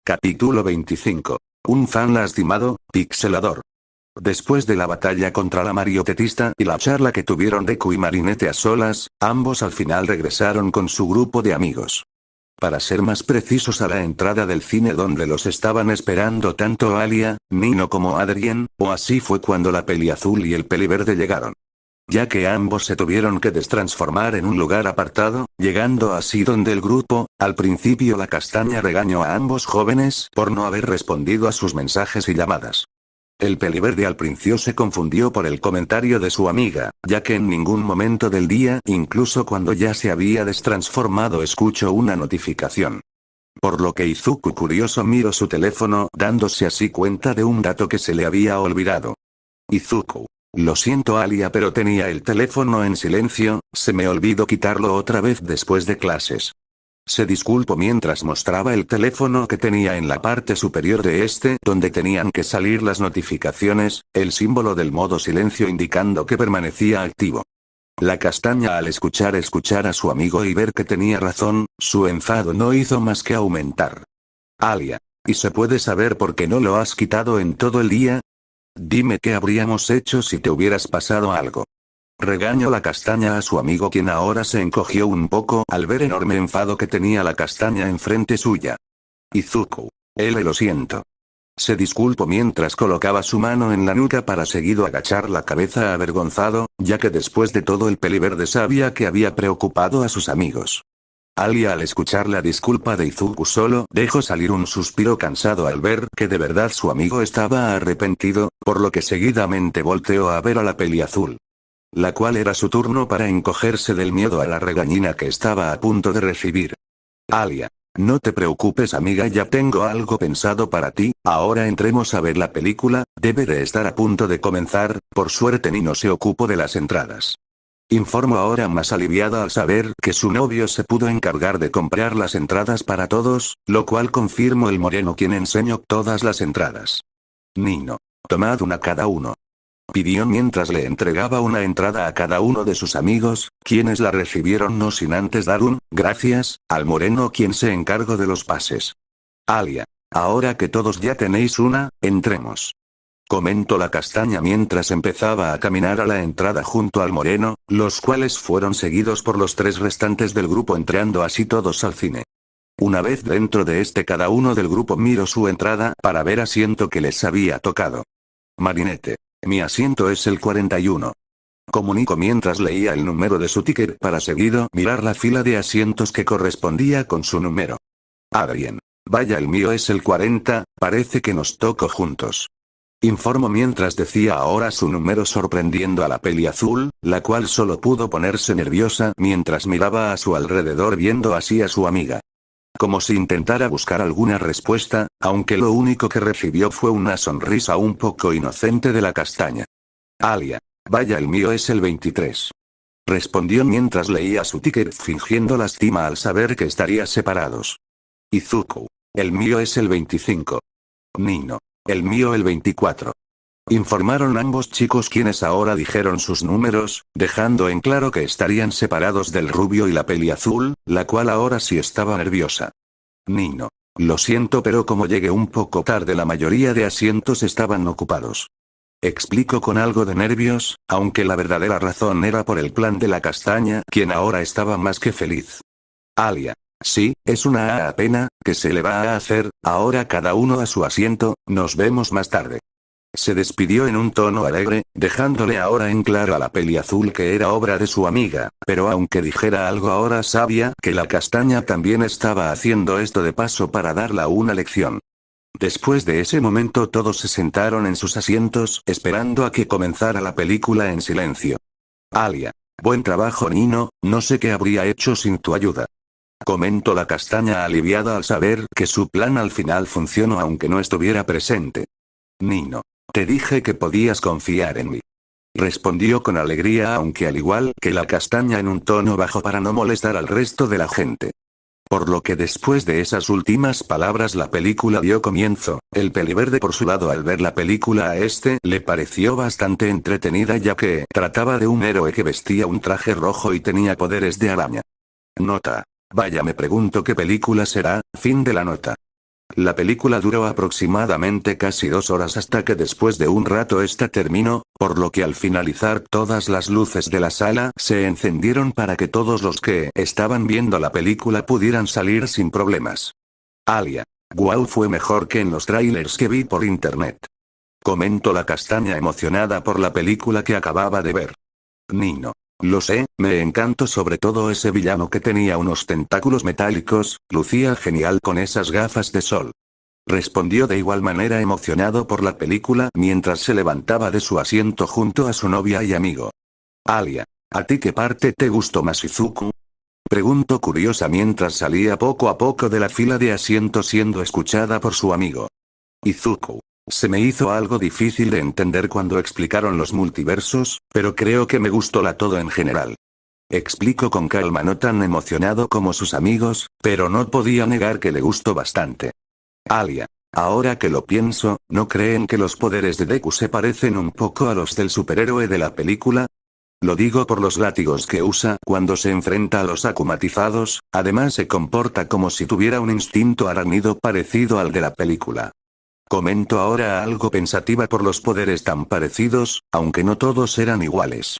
Capítulo 25. Un fan lastimado, pixelador. Después de la batalla contra la mariotetista y la charla que tuvieron Deku y Marinette a solas, ambos al final regresaron con su grupo de amigos. Para ser más precisos, a la entrada del cine donde los estaban esperando tanto Alia, Nino como Adrien, o así fue cuando la peliazul y el peliverde llegaron. Ya que ambos se tuvieron que destransformar en un lugar apartado, llegando así donde el grupo, al principio la castaña regañó a ambos jóvenes por no haber respondido a sus mensajes y llamadas. El peliverde al principio se confundió por el comentario de su amiga, ya que en ningún momento del día, incluso cuando ya se había destransformado, escuchó una notificación. Por lo que Izuku curioso miró su teléfono, dándose así cuenta de un dato que se le había olvidado. Izuku. Lo siento Alia, pero tenía el teléfono en silencio, se me olvidó quitarlo otra vez después de clases. Se disculpó mientras mostraba el teléfono que tenía en la parte superior de este, donde tenían que salir las notificaciones, el símbolo del modo silencio indicando que permanecía activo. La castaña al escuchar a su amigo y ver que tenía razón, su enfado no hizo más que aumentar. Alia. ¿Y se puede saber por qué no lo has quitado en todo el día? Dime qué habríamos hecho si te hubieras pasado algo. Regañó la castaña a su amigo, quien ahora se encogió un poco al ver enorme enfado que tenía la castaña enfrente suya. Izuku. Lo siento. Se disculpó mientras colocaba su mano en la nuca para seguido agachar la cabeza avergonzado, ya que después de todo el peliverde sabía que había preocupado a sus amigos. Alia al escuchar la disculpa de Izuku solo dejó salir un suspiro cansado al ver que de verdad su amigo estaba arrepentido, por lo que seguidamente volteó a ver a la peliazul. La cual era su turno para encogerse del miedo a la regañina que estaba a punto de recibir. Alia. No te preocupes amiga, ya tengo algo pensado para ti, ahora entremos a ver la película, debe de estar a punto de comenzar, por suerte Nino se ocupó de las entradas. Informó ahora más aliviada al saber que su novio se pudo encargar de comprar las entradas para todos, lo cual confirmó el moreno, quien enseñó todas las entradas. Nino. Tomad una cada uno. Pidió mientras le entregaba una entrada a cada uno de sus amigos, quienes la recibieron no sin antes dar un gracias al moreno, quien se encargó de los pases. Alia. Ahora que todos ya tenéis una, entremos. Comentó la castaña mientras empezaba a caminar a la entrada junto al moreno, los cuales fueron seguidos por los tres restantes del grupo, entrando así todos al cine. Una vez dentro de este, cada uno del grupo miró su entrada para ver asiento que les había tocado. Marinette. Mi asiento es el 41. Comunicó mientras leía el número de su ticket para seguido mirar la fila de asientos que correspondía con su número. Adrien. Vaya, el mío es el 40, parece que nos tocó juntos. Informó mientras decía ahora su número, sorprendiendo a la peliazul, la cual solo pudo ponerse nerviosa mientras miraba a su alrededor, viendo así a su amiga. Como si intentara buscar alguna respuesta, aunque lo único que recibió fue una sonrisa un poco inocente de la castaña. Alia. Vaya, el mío es el 23. Respondió mientras leía su ticket fingiendo lástima al saber que estarían separados. Izuku. El mío es el 25. Nino. El mío el 24. Informaron ambos chicos, quienes ahora dijeron sus números, dejando en claro que estarían separados del rubio y la peliazul, la cual ahora sí estaba nerviosa. Nino. Lo siento, pero como llegué un poco tarde, la mayoría de asientos estaban ocupados. Explicó con algo de nervios, aunque la verdadera razón era por el plan de la castaña, quien ahora estaba más que feliz. Alia. Sí, es una pena, ¿qué se le va a hacer? Ahora cada uno a su asiento, nos vemos más tarde. Se despidió en un tono alegre, dejándole ahora en claro a la peliazul que era obra de su amiga, pero aunque dijera algo ahora sabía que la castaña también estaba haciendo esto de paso para darla una lección. Después de ese momento todos se sentaron en sus asientos, esperando a que comenzara la película en silencio. Alia. Buen trabajo Nino, no sé qué habría hecho sin tu ayuda. Comentó la castaña aliviada al saber que su plan al final funcionó aunque no estuviera presente. Nino. Te dije que podías confiar en mí. Respondió con alegría, aunque al igual que la castaña en un tono bajo para no molestar al resto de la gente. Por lo que después de esas últimas palabras la película dio comienzo. El peliverde por su lado, al ver la película a este le pareció bastante entretenida, ya que trataba de un héroe que vestía un traje rojo y tenía poderes de araña. Nota. Vaya, me pregunto qué película será, fin de la nota. La película duró aproximadamente casi 2 horas hasta que después de un rato esta terminó, por lo que al finalizar todas las luces de la sala se encendieron para que todos los que estaban viendo la película pudieran salir sin problemas. Alia. Wow, fue mejor que en los trailers que vi por internet. Comentó la castaña emocionada por la película que acababa de ver. Nino. Lo sé, me encantó sobre todo ese villano que tenía unos tentáculos metálicos, lucía genial con esas gafas de sol. Respondió de igual manera emocionado por la película mientras se levantaba de su asiento junto a su novia y amigo. Alia. ¿A ti qué parte te gustó más, Izuku? Preguntó curiosa mientras salía poco a poco de la fila de asientos siendo escuchada por su amigo. Izuku. Se me hizo algo difícil de entender cuando explicaron los multiversos, pero creo que me gustó todo en general. Explicó con calma, no tan emocionado como sus amigos, pero no podía negar que le gustó bastante. Alia. Ahora que lo pienso, ¿no creen que los poderes de Deku se parecen un poco a los del superhéroe de la película? Lo digo por los látigos que usa cuando se enfrenta a los akumatizados, además se comporta como si tuviera un instinto arácnido parecido al de la película. Comento ahora algo pensativa por los poderes tan parecidos, aunque no todos eran iguales.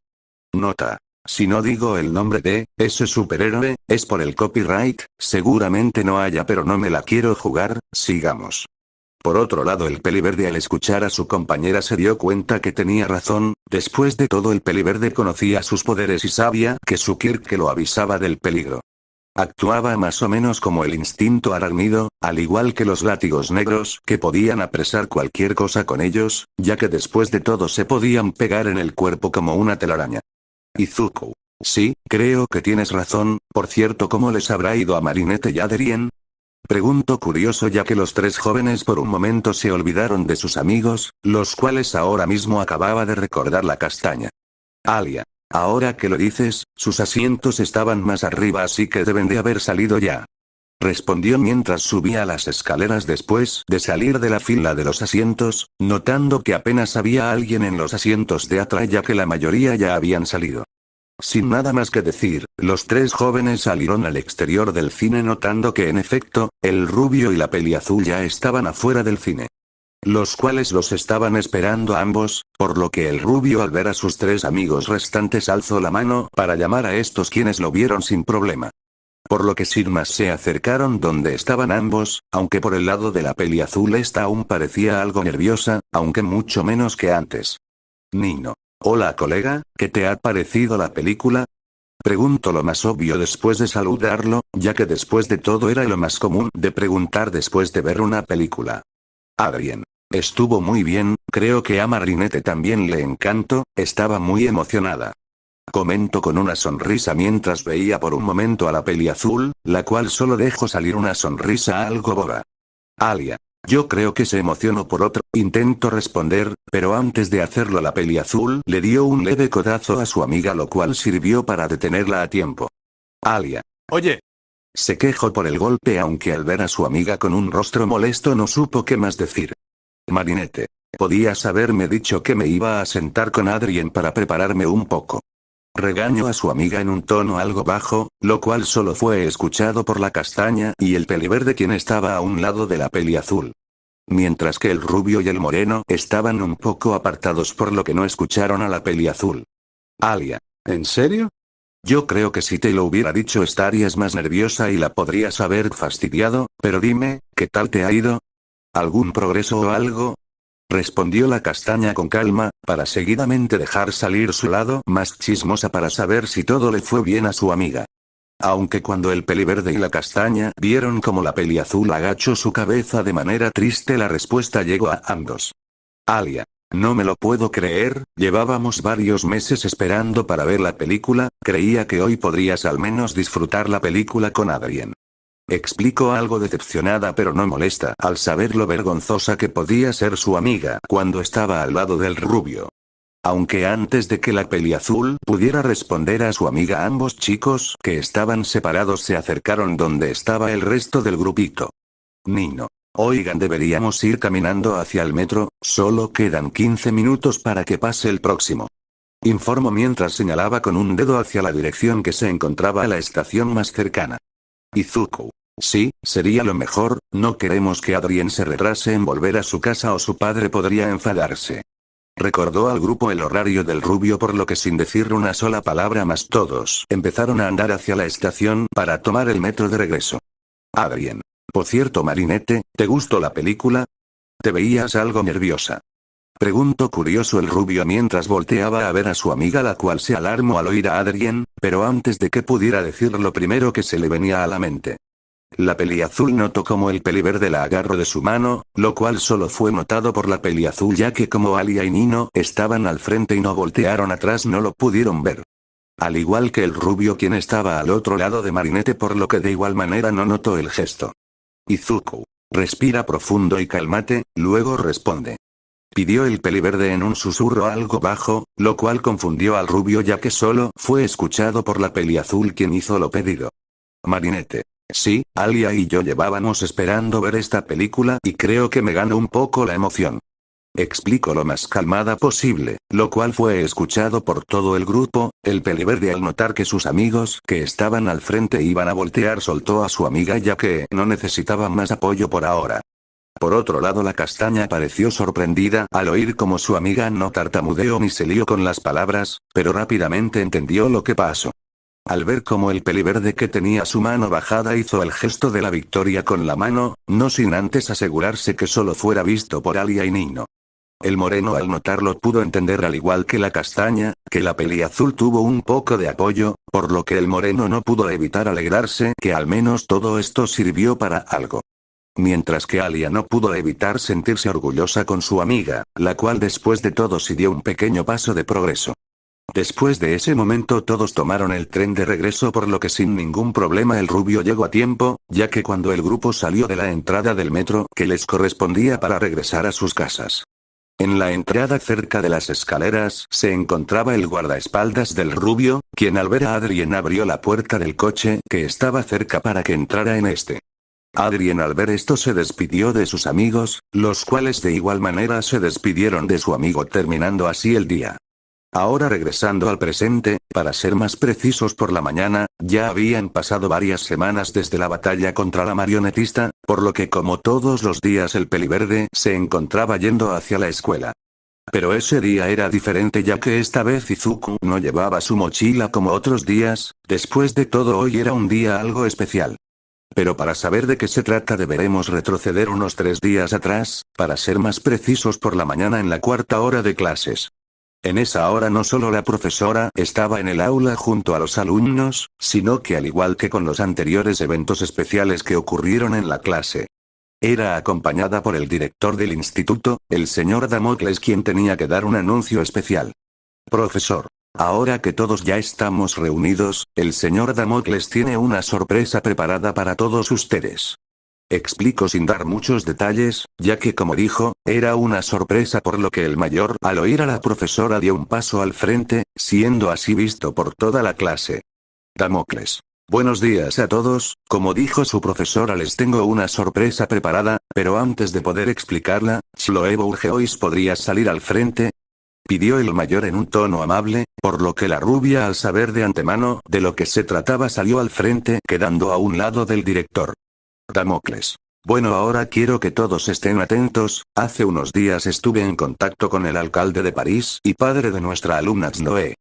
Nota. Si no digo el nombre de ese superhéroe, es por el copyright, seguramente no haya, pero no me la quiero jugar, sigamos. Por otro lado, el peliverde al escuchar a su compañera se dio cuenta que tenía razón, después de todo el peliverde conocía sus poderes y sabía que su Kirk lo avisaba del peligro. Actuaba más o menos como el instinto arácnido, al igual que los látigos negros que podían apresar cualquier cosa con ellos, ya que después de todo se podían pegar en el cuerpo como una telaraña. Izuku. Sí, creo que tienes razón, por cierto, ¿cómo les habrá ido a Marinette y Adrien? Preguntó curioso ya que los tres jóvenes por un momento se olvidaron de sus amigos, los cuales ahora mismo acababa de recordar la castaña. Alia. Ahora que lo dices, sus asientos estaban más arriba así que deben de haber salido ya. Respondió mientras subía las escaleras después de salir de la fila de los asientos, notando que apenas había alguien en los asientos de atrás ya que la mayoría ya habían salido. Sin nada más que decir, los tres jóvenes salieron al exterior del cine notando que en efecto, el rubio y la peliazul ya estaban afuera del cine. Los cuales los estaban esperando a ambos, por lo que el rubio al ver a sus tres amigos restantes alzó la mano para llamar a estos quienes lo vieron sin problema. Por lo que sin más se acercaron donde estaban ambos, aunque por el lado de la peliazul esta aún parecía algo nerviosa, aunque mucho menos que antes. Nino. Hola colega, ¿qué te ha parecido la película? Preguntó lo más obvio después de saludarlo, ya que después de todo era lo más común de preguntar después de ver una película. Adrien. Estuvo muy bien, creo que a Marinette también le encantó, estaba muy emocionada. Comentó con una sonrisa mientras veía por un momento a la peliazul, la cual solo dejó salir una sonrisa algo boba. Alia. Yo creo que se emocionó por otro, intentó responder, pero antes de hacerlo la peliazul le dio un leve codazo a su amiga lo cual sirvió para detenerla a tiempo. Alia. Oye. Se quejó por el golpe aunque al ver a su amiga con un rostro molesto no supo qué más decir. Marinette. Podías haberme dicho que me iba a sentar con Adrien para prepararme un poco. Regañó a su amiga en un tono algo bajo, lo cual solo fue escuchado por la castaña y el peliverde quien estaba a un lado de la peliazul. Mientras que el rubio y el moreno estaban un poco apartados por lo que no escucharon a la peliazul. Alia. ¿En serio? Yo creo que si te lo hubiera dicho estarías más nerviosa y la podrías haber fastidiado, pero dime, ¿qué tal te ha ido? ¿Algún progreso o algo? Respondió la castaña con calma, para seguidamente dejar salir su lado más chismosa para saber si todo le fue bien a su amiga. Aunque cuando el peliverde y la castaña vieron como la peliazul agachó su cabeza de manera triste la respuesta llegó a ambos. Alia. No me lo puedo creer, llevábamos varios meses esperando para ver la película, creía que hoy podrías al menos disfrutar la película con Adrien. Explicó algo decepcionada pero no molesta al saber lo vergonzosa que podía ser su amiga cuando estaba al lado del rubio. Aunque antes de que la peliazul pudiera responder a su amiga ambos chicos que estaban separados se acercaron donde estaba el resto del grupito. Nino. Oigan, deberíamos ir caminando hacia el metro, solo quedan 15 minutos para que pase el próximo. Informó mientras señalaba con un dedo hacia la dirección que se encontraba a la estación más cercana. Izuku. Sí, sería lo mejor, no queremos que Adrien se retrase en volver a su casa o su padre podría enfadarse. Recordó al grupo el horario del rubio por lo que sin decir una sola palabra más todos empezaron a andar hacia la estación para tomar el metro de regreso. Adrien. Por cierto Marinette, ¿te gustó la película? Te veías algo nerviosa. Preguntó curioso el rubio mientras volteaba a ver a su amiga la cual se alarmó al oír a Adrien, pero antes de que pudiera decir lo primero que se le venía a la mente. La peliazul notó como el peliverde la agarró de su mano, lo cual solo fue notado por la peliazul ya que como Alia y Nino estaban al frente y no voltearon atrás no lo pudieron ver. Al igual que el rubio quien estaba al otro lado de Marinette por lo que de igual manera no notó el gesto. Izuku. Respira profundo y cálmate, luego responde. Pidió el peliverde en un susurro algo bajo, lo cual confundió al rubio ya que solo fue escuchado por la peliazul quien hizo lo pedido. Marinette. Sí, Alia y yo llevábamos esperando ver esta película y creo que me ganó un poco la emoción. Explicó lo más calmada posible, lo cual fue escuchado por todo el grupo. El peliverde al notar que sus amigos que estaban al frente iban a voltear soltó a su amiga ya que no necesitaba más apoyo por ahora. Por otro lado la castaña pareció sorprendida al oír como su amiga no tartamudeó ni se lió con las palabras, pero rápidamente entendió lo que pasó. Al ver cómo el peliverde que tenía su mano bajada hizo el gesto de la victoria con la mano, no sin antes asegurarse que solo fuera visto por Alia y Nino. El moreno al notarlo pudo entender al igual que la castaña, que la peliazul tuvo un poco de apoyo, por lo que el moreno no pudo evitar alegrarse que al menos todo esto sirvió para algo. Mientras que Alia no pudo evitar sentirse orgullosa con su amiga, la cual después de todo sí dio un pequeño paso de progreso. Después de ese momento todos tomaron el tren de regreso por lo que sin ningún problema el rubio llegó a tiempo, ya que cuando el grupo salió de la entrada del metro que les correspondía para regresar a sus casas. En la entrada cerca de las escaleras se encontraba el guardaespaldas del rubio, quien al ver a Adrien abrió la puerta del coche que estaba cerca para que entrara en este. Adrien al ver esto se despidió de sus amigos, los cuales de igual manera se despidieron de su amigo terminando así el día. Ahora regresando al presente, para ser más precisos por la mañana, ya habían pasado varias semanas desde la batalla contra la marionetista, por lo que como todos los días el peliverde se encontraba yendo hacia la escuela. Pero ese día era diferente ya que esta vez Izuku no llevaba su mochila como otros días, después de todo hoy era un día algo especial. Pero para saber de qué se trata deberemos retroceder unos 3 días atrás, para ser más precisos por la mañana en la cuarta hora de clases. En esa hora no solo la profesora estaba en el aula junto a los alumnos, sino que al igual que con los anteriores eventos especiales que ocurrieron en la clase, era acompañada por el director del instituto, el señor Damocles quien tenía que dar un anuncio especial. Profesor. Ahora que todos ya estamos reunidos, el señor Damocles tiene una sorpresa preparada para todos ustedes. Explicó sin dar muchos detalles, ya que como dijo, era una sorpresa por lo que el mayor al oír a la profesora dio un paso al frente, siendo así visto por toda la clase. Damocles. Buenos días a todos, como dijo su profesora les tengo una sorpresa preparada, pero antes de poder explicarla, Chloe Bourgeois podría salir al frente. Pidió el mayor en un tono amable, por lo que la rubia al saber de antemano de lo que se trataba salió al frente quedando a un lado del director. Damocles. Bueno, ahora quiero que todos estén atentos, hace unos días estuve en contacto con el alcalde de París y padre de nuestra alumna Chloe.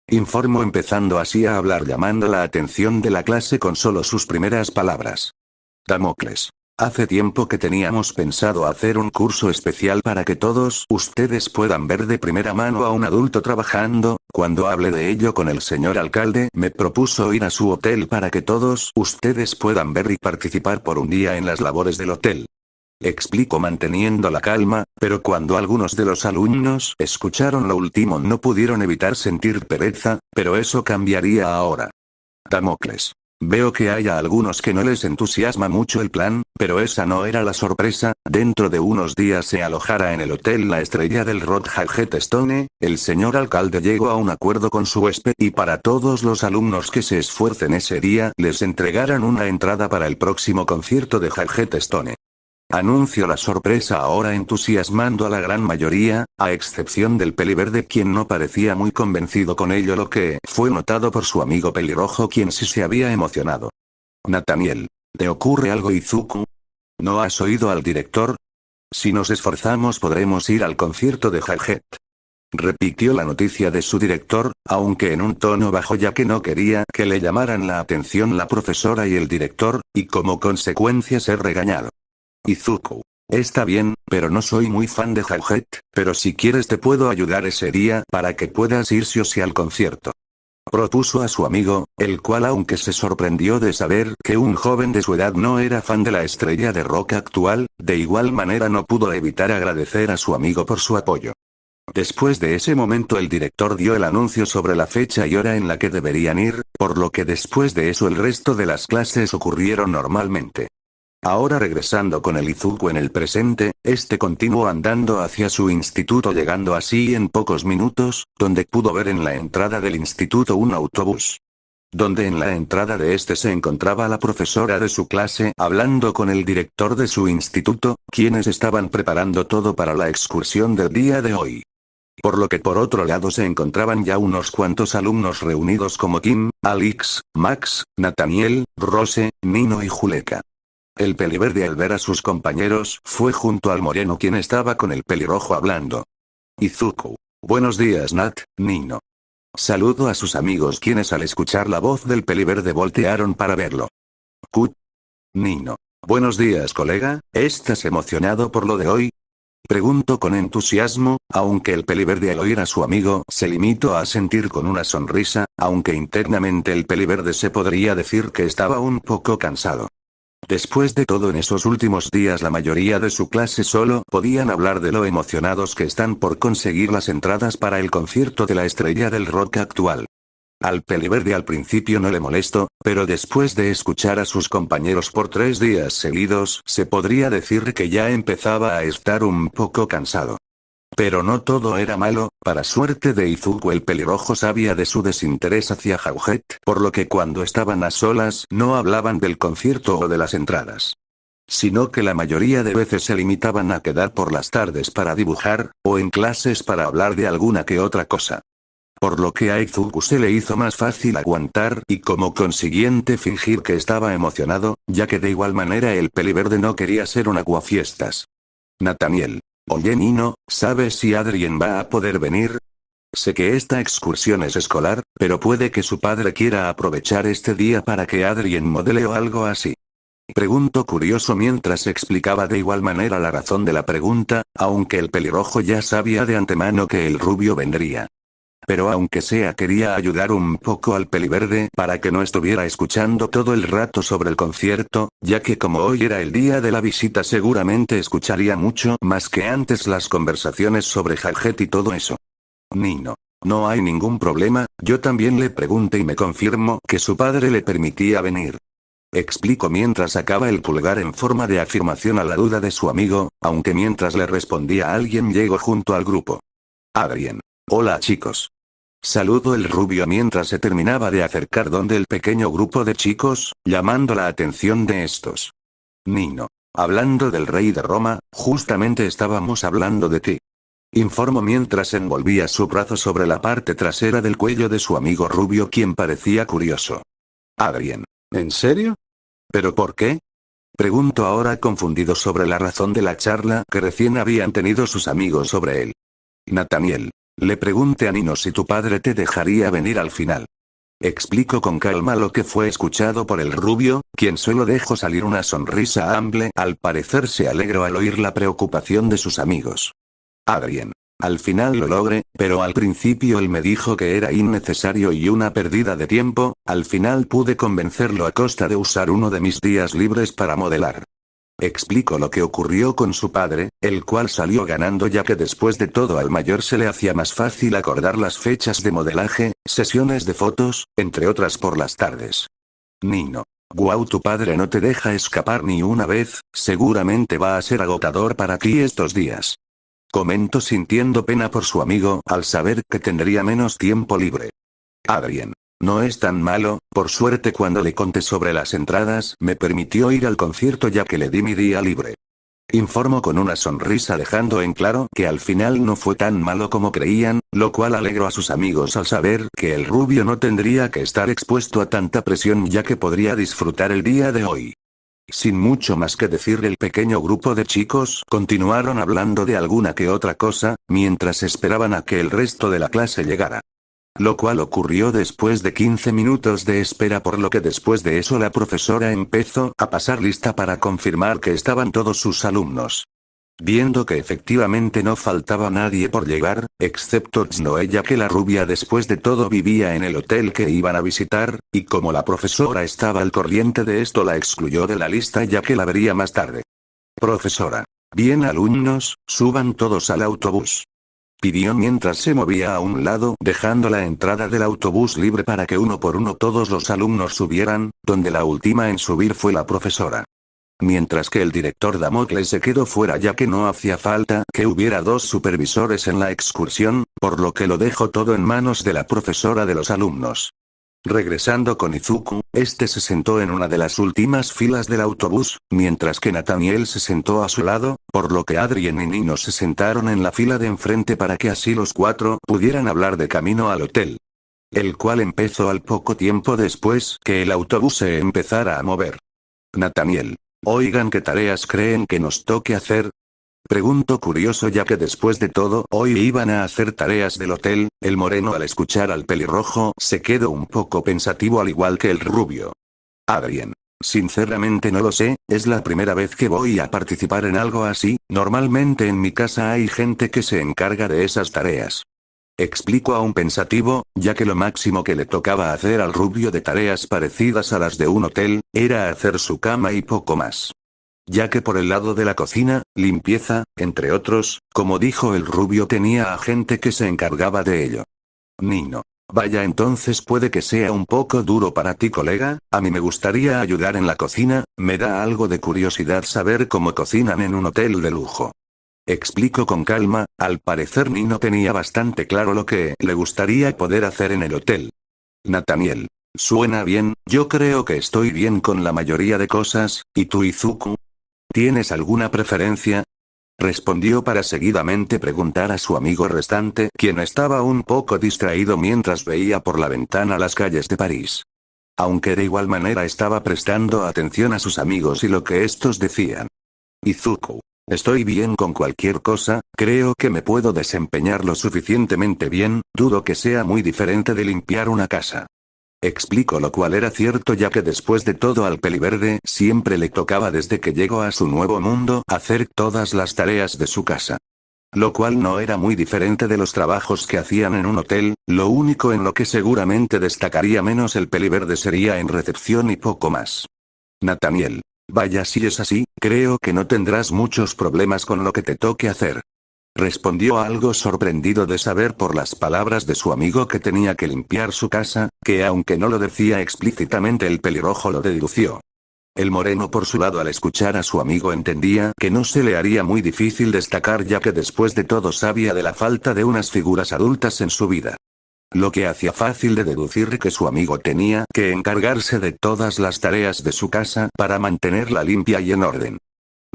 Informó empezando así a hablar llamando la atención de la clase con solo sus primeras palabras. Damocles. Hace tiempo que teníamos pensado hacer un curso especial para que todos ustedes puedan ver de primera mano a un adulto trabajando. Cuando hablé de ello con el señor alcalde, me propuso ir a su hotel para que todos ustedes puedan ver y participar por un día en las labores del hotel. Explicó manteniendo la calma, pero cuando algunos de los alumnos escucharon lo último no pudieron evitar sentir pereza, pero eso cambiaría ahora. Damocles. Veo que hay a algunos que no les entusiasma mucho el plan, pero esa no era la sorpresa. Dentro de unos días se alojará en el hotel La Estrella del Rothschild Stone. El señor alcalde llegó a un acuerdo con su huésped y para todos los alumnos que se esfuercen ese día les entregarán una entrada para el próximo concierto de Stone. Anunció la sorpresa ahora entusiasmando a la gran mayoría, a excepción del peliverde quien no parecía muy convencido con ello lo que fue notado por su amigo pelirrojo quien sí se había emocionado. Nathaniel. ¿Te ocurre algo, Izuku? ¿No has oído al director? Si nos esforzamos podremos ir al concierto de Hagrid. Repitió la noticia de su director, aunque en un tono bajo ya que no quería que le llamaran la atención la profesora y el director, y como consecuencia ser regañado. Izuku. Está bien, pero no soy muy fan de Hagrid, pero si quieres te puedo ayudar ese día para que puedas ir sí o sí al concierto. Propuso a su amigo, el cual aunque se sorprendió de saber que un joven de su edad no era fan de la estrella de rock actual, de igual manera no pudo evitar agradecer a su amigo por su apoyo. Después de ese momento el director dio el anuncio sobre la fecha y hora en la que deberían ir, por lo que después de eso el resto de las clases ocurrieron normalmente. Ahora regresando con el Izuku en el presente, este continuó andando hacia su instituto llegando así en pocos minutos, donde pudo ver en la entrada del instituto un autobús. Donde en la entrada de este se encontraba la profesora de su clase hablando con el director de su instituto, quienes estaban preparando todo para la excursión del día de hoy. Por lo que por otro lado se encontraban ya unos cuantos alumnos reunidos como Kim, Alex, Max, Nathaniel, Rose, Nino y Juleka. El peliverde al ver a sus compañeros fue junto al moreno quien estaba con el pelirrojo hablando. Izuku. Buenos días Nat, Nino. Saludó a sus amigos quienes al escuchar la voz del peliverde voltearon para verlo. Kut. Nino. Buenos días colega, ¿estás emocionado por lo de hoy? Preguntó con entusiasmo, aunque el peliverde al oír a su amigo se limitó a asentir con una sonrisa, aunque internamente el peliverde se podría decir que estaba un poco cansado. Después de todo en esos últimos días la mayoría de su clase solo podían hablar de lo emocionados que están por conseguir las entradas para el concierto de la estrella del rock actual. Al peliverde al principio no le molestó, pero después de escuchar a sus compañeros por 3 días seguidos, se podría decir que ya empezaba a estar un poco cansado. Pero no todo era malo, para suerte de Izuku el pelirrojo sabía de su desinterés hacia Hagrid, por lo que cuando estaban a solas no hablaban del concierto o de las entradas. Sino que la mayoría de veces se limitaban a quedar por las tardes para dibujar, o en clases para hablar de alguna que otra cosa. Por lo que a Izuku se le hizo más fácil aguantar y como consiguiente fingir que estaba emocionado, ya que de igual manera el peliverde no quería ser un aguafiestas. Nathaniel. Oye Nino, ¿sabes si Adrien va a poder venir? Sé que esta excursión es escolar, pero puede que su padre quiera aprovechar este día para que Adrien modele o algo así. Preguntó curioso mientras explicaba de igual manera la razón de la pregunta, aunque el pelirrojo ya sabía de antemano que el rubio vendría. Pero aunque sea quería ayudar un poco al peliverde para que no estuviera escuchando todo el rato sobre el concierto, ya que como hoy era el día de la visita seguramente escucharía mucho más que antes las conversaciones sobre Hagrid y todo eso. Nino. No hay ningún problema, yo también le pregunté y me confirmó que su padre le permitía venir. Explicó mientras sacaba el pulgar en forma de afirmación a la duda de su amigo, aunque mientras le respondía alguien llegó junto al grupo. Adrien. Hola chicos. Saludó el rubio mientras se terminaba de acercar donde el pequeño grupo de chicos, llamando la atención de estos. Nino. Hablando del rey de Roma, justamente estábamos hablando de ti. Informó mientras envolvía su brazo sobre la parte trasera del cuello de su amigo rubio quien parecía curioso. Adrien. ¿En serio? ¿Pero por qué? Preguntó ahora confundido sobre la razón de la charla que recién habían tenido sus amigos sobre él. Nathaniel. Le pregunté a Nino si tu padre te dejaría venir al final. Explico con calma lo que fue escuchado por el rubio, quien solo dejó salir una sonrisa amable, al parecer se alegró al oír la preocupación de sus amigos. Adrien. Al final lo logré, pero al principio él me dijo que era innecesario y una pérdida de tiempo, al final pude convencerlo a costa de usar uno de mis días libres para modelar. Explicó lo que ocurrió con su padre, el cual salió ganando ya que después de todo al mayor se le hacía más fácil acordar las fechas de modelaje, sesiones de fotos, entre otras por las tardes. Nino. Guau, tu padre no te deja escapar ni una vez, seguramente va a ser agotador para ti estos días. Comentó sintiendo pena por su amigo al saber que tendría menos tiempo libre. Adrien. No es tan malo, por suerte cuando le conté sobre las entradas me permitió ir al concierto ya que le di mi día libre. Informó con una sonrisa dejando en claro que al final no fue tan malo como creían, lo cual alegró a sus amigos al saber que el rubio no tendría que estar expuesto a tanta presión ya que podría disfrutar el día de hoy. Sin mucho más que decir, el pequeño grupo de chicos continuaron hablando de alguna que otra cosa, mientras esperaban a que el resto de la clase llegara. Lo cual ocurrió después de 15 minutos de espera, por lo que después de eso la profesora empezó a pasar lista para confirmar que estaban todos sus alumnos. Viendo que efectivamente no faltaba nadie por llegar, excepto Snow, ya que la rubia después de todo vivía en el hotel que iban a visitar, y como la profesora estaba al corriente de esto, la excluyó de la lista ya que la vería más tarde. Profesora. Bien, alumnos, suban todos al autobús. Pidió mientras se movía a un lado, dejando la entrada del autobús libre para que uno por uno todos los alumnos subieran, donde la última en subir fue la profesora. Mientras que el director Damocles se quedó fuera ya que no hacía falta que hubiera dos supervisores en la excursión, por lo que lo dejó todo en manos de la profesora de los alumnos. Regresando con Izuku, este se sentó en una de las últimas filas del autobús, mientras que Nathaniel se sentó a su lado, por lo que Adrien y Nino se sentaron en la fila de enfrente para que así los cuatro pudieran hablar de camino al hotel. El cual empezó al poco tiempo después que el autobús se empezara a mover. Nathaniel. Oigan, ¿qué tareas creen que nos toque hacer? Preguntó curioso ya que después de todo hoy iban a hacer tareas del hotel. El moreno al escuchar al pelirrojo se quedó un poco pensativo al igual que el rubio. Adrien. Sinceramente no lo sé, es la primera vez que voy a participar en algo así, normalmente en mi casa hay gente que se encarga de esas tareas. Explicó aún pensativo, ya que lo máximo que le tocaba hacer al rubio de tareas parecidas a las de un hotel, era hacer su cama y poco más. Ya que por el lado de la cocina, limpieza, entre otros, como dijo el rubio, tenía a gente que se encargaba de ello. Nino. Vaya, entonces puede que sea un poco duro para ti, colega. A mí me gustaría ayudar en la cocina, me da algo de curiosidad saber cómo cocinan en un hotel de lujo. Explico con calma, al parecer Nino tenía bastante claro lo que le gustaría poder hacer en el hotel. Nathaniel. Suena bien, yo creo que estoy bien con la mayoría de cosas, ¿y tú, Izuku? ¿Tienes alguna preferencia? Respondió para seguidamente preguntar a su amigo restante, quien estaba un poco distraído mientras veía por la ventana las calles de París. Aunque de igual manera estaba prestando atención a sus amigos y lo que estos decían. Izuku. Estoy bien con cualquier cosa, creo que me puedo desempeñar lo suficientemente bien, dudo que sea muy diferente de limpiar una casa. Explico, lo cual era cierto ya que después de todo al peliverde siempre le tocaba desde que llegó a su nuevo mundo hacer todas las tareas de su casa. Lo cual no era muy diferente de los trabajos que hacían en un hotel, lo único en lo que seguramente destacaría menos el peliverde sería en recepción y poco más. Nathaniel. Vaya, si es así, creo que no tendrás muchos problemas con lo que te toque hacer. Respondió algo sorprendido de saber por las palabras de su amigo que tenía que limpiar su casa, que aunque no lo decía explícitamente el pelirrojo lo dedució. El moreno por su lado al escuchar a su amigo entendía que no se le haría muy difícil destacar ya que después de todo sabía de la falta de unas figuras adultas en su vida. Lo que hacía fácil de deducir que su amigo tenía que encargarse de todas las tareas de su casa para mantenerla limpia y en orden.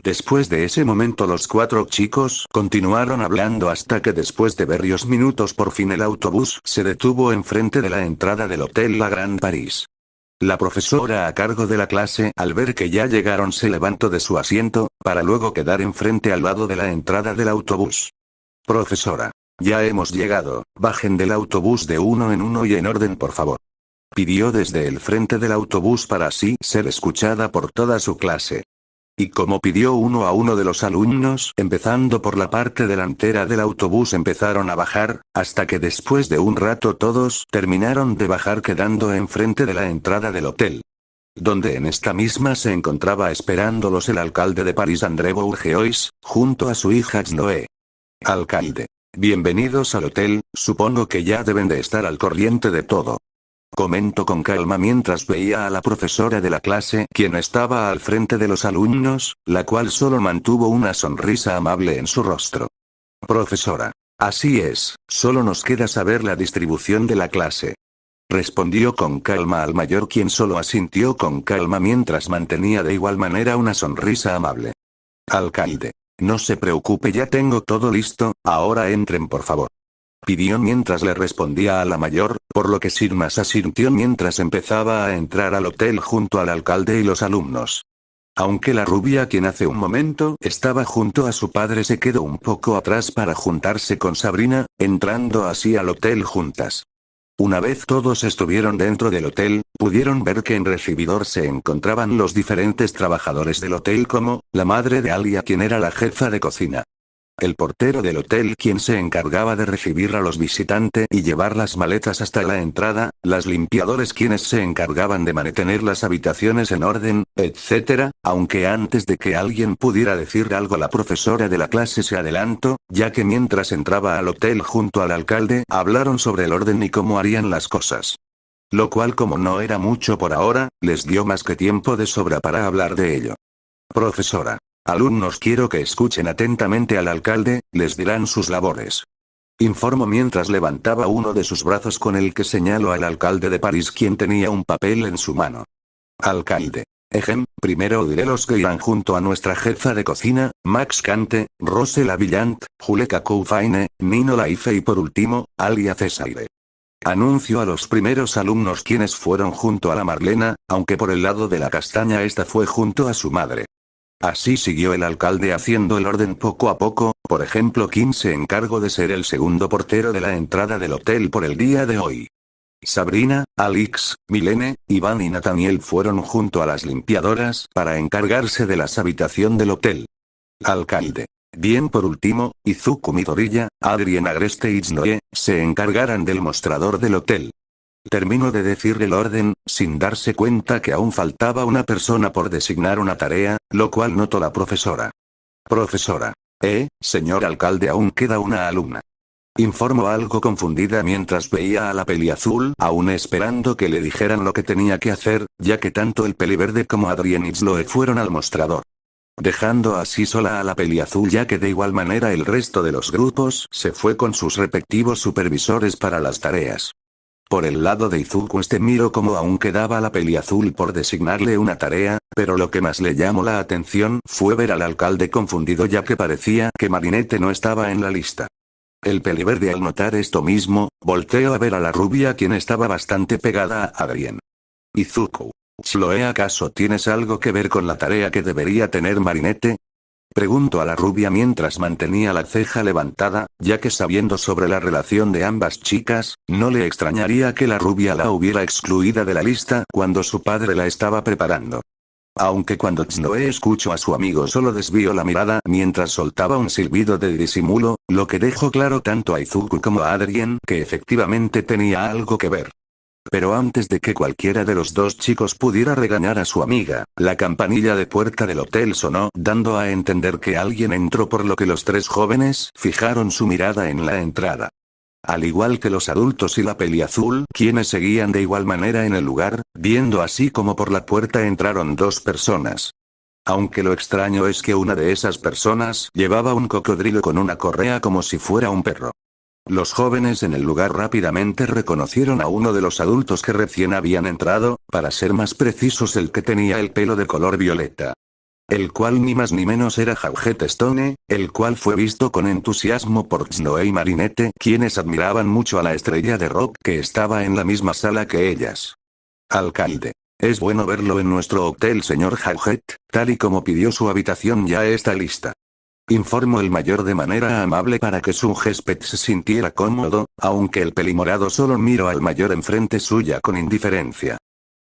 Después de ese momento los cuatro chicos continuaron hablando hasta que después de varios minutos por fin el autobús se detuvo enfrente de la entrada del Hotel La Grand París. La profesora a cargo de la clase al ver que ya llegaron se levantó de su asiento, para luego quedar enfrente al lado de la entrada del autobús. Profesora. Ya hemos llegado, bajen del autobús de uno en uno y en orden por favor. Pidió desde el frente del autobús para así ser escuchada por toda su clase. Y como pidió uno a uno de los alumnos, empezando por la parte delantera del autobús empezaron a bajar, hasta que después de un rato todos terminaron de bajar quedando enfrente de la entrada del hotel. Donde en esta misma se encontraba esperándolos el alcalde de París André Bourgeois, junto a su hija Snow. Alcalde. Bienvenidos al hotel, supongo que ya deben de estar al corriente de todo. Comentó con calma mientras veía a la profesora de la clase, quien estaba al frente de los alumnos, la cual solo mantuvo una sonrisa amable en su rostro. Profesora. Así es, solo nos queda saber la distribución de la clase. Respondió con calma al mayor, quien solo asintió con calma mientras mantenía de igual manera una sonrisa amable. Alcalde. No se preocupe, ya tengo todo listo, ahora entren por favor. Pidió mientras le respondía a la mayor, por lo que sin más asintió mientras empezaba a entrar al hotel junto al alcalde y los alumnos. Aunque la rubia, quien hace un momento estaba junto a su padre, se quedó un poco atrás para juntarse con Sabrina, entrando así al hotel juntas. Una vez todos estuvieron dentro del hotel, pudieron ver que en recibidor se encontraban los diferentes trabajadores del hotel, como la madre de Alia, quien era la jefa de cocina. El portero del hotel, quien se encargaba de recibir a los visitantes y llevar las maletas hasta la entrada, las limpiadores, quienes se encargaban de mantener las habitaciones en orden, etc. Aunque antes de que alguien pudiera decir algo, la profesora de la clase se adelantó, ya que mientras entraba al hotel junto al alcalde, hablaron sobre el orden y cómo harían las cosas. Lo cual, como no era mucho por ahora, les dio más que tiempo de sobra para hablar de ello. Profesora. Alumnos, quiero que escuchen atentamente al alcalde, les dirán sus labores. Informó mientras levantaba uno de sus brazos con el que señaló al alcalde de París, quien tenía un papel en su mano. Alcalde. Primero diré los que irán junto a nuestra jefa de cocina, Max Cante, Rose Lavillant, Juleka Koufaine, Nino Laife y por último, Alia Cesaire. Anunció a los primeros alumnos quienes fueron junto a la Marlena, aunque por el lado de la castaña esta fue junto a su madre. Así siguió el alcalde haciendo el orden poco a poco. Por ejemplo, Kim se encargó de ser el segundo portero de la entrada del hotel por el día de hoy. Sabrina, Alix, Milene, Iván y Nathaniel fueron junto a las limpiadoras para encargarse de las habitaciones del hotel. Alcalde. Bien, por último, Izuku Midoriya, Adrien Agreste y Itsnoe se encargarán del mostrador del hotel. Terminó de decir el orden, sin darse cuenta que aún faltaba una persona por designar una tarea, lo cual notó la profesora. Profesora. Señor alcalde, aún queda una alumna. Informó algo confundida mientras veía a la peliazul, aún esperando que le dijeran lo que tenía que hacer, ya que tanto el peliverde como Adrien y Itsnoe fueron al mostrador. Dejando así sola a la peliazul, ya que de igual manera el resto de los grupos se fue con sus respectivos supervisores para las tareas. Por el lado de Izuku, miró como aún quedaba la peliazul por designarle una tarea, pero lo que más le llamó la atención fue ver al alcalde confundido, ya que parecía que Marinette no estaba en la lista. El peliverde, al notar esto mismo, volteó a ver a la rubia, quien estaba bastante pegada a Adrien. Izuku. Chloe, ¿acaso tienes algo que ver con la tarea que debería tener Marinette? Preguntó a la rubia mientras mantenía la ceja levantada, ya que sabiendo sobre la relación de ambas chicas, no le extrañaría que la rubia la hubiera excluida de la lista cuando su padre la estaba preparando. Aunque cuando Itsnoe escuchó a su amigo solo desvió la mirada mientras soltaba un silbido de disimulo, lo que dejó claro tanto a Izuku como a Adrien que efectivamente tenía algo que ver. Pero antes de que cualquiera de los dos chicos pudiera regañar a su amiga, la campanilla de puerta del hotel sonó, dando a entender que alguien entró, por lo que los tres jóvenes fijaron su mirada en la entrada. Al igual que los adultos y la peliazul, quienes seguían de igual manera en el lugar, viendo así como por la puerta entraron dos personas. Aunque lo extraño es que una de esas personas llevaba un cocodrilo con una correa como si fuera un perro. Los jóvenes en el lugar rápidamente reconocieron a uno de los adultos que recién habían entrado, para ser más precisos el que tenía el pelo de color violeta. El cual ni más ni menos era Jauget Stone, el cual fue visto con entusiasmo por Itsnoe y Marinette, quienes admiraban mucho a la estrella de rock que estaba en la misma sala que ellas. Alcalde. Es bueno verlo en nuestro hotel, señor Jauget, tal y como pidió su habitación ya está lista. Informó el mayor de manera amable para que su huésped se sintiera cómodo, aunque el pelimorado solo miró al mayor enfrente suya con indiferencia.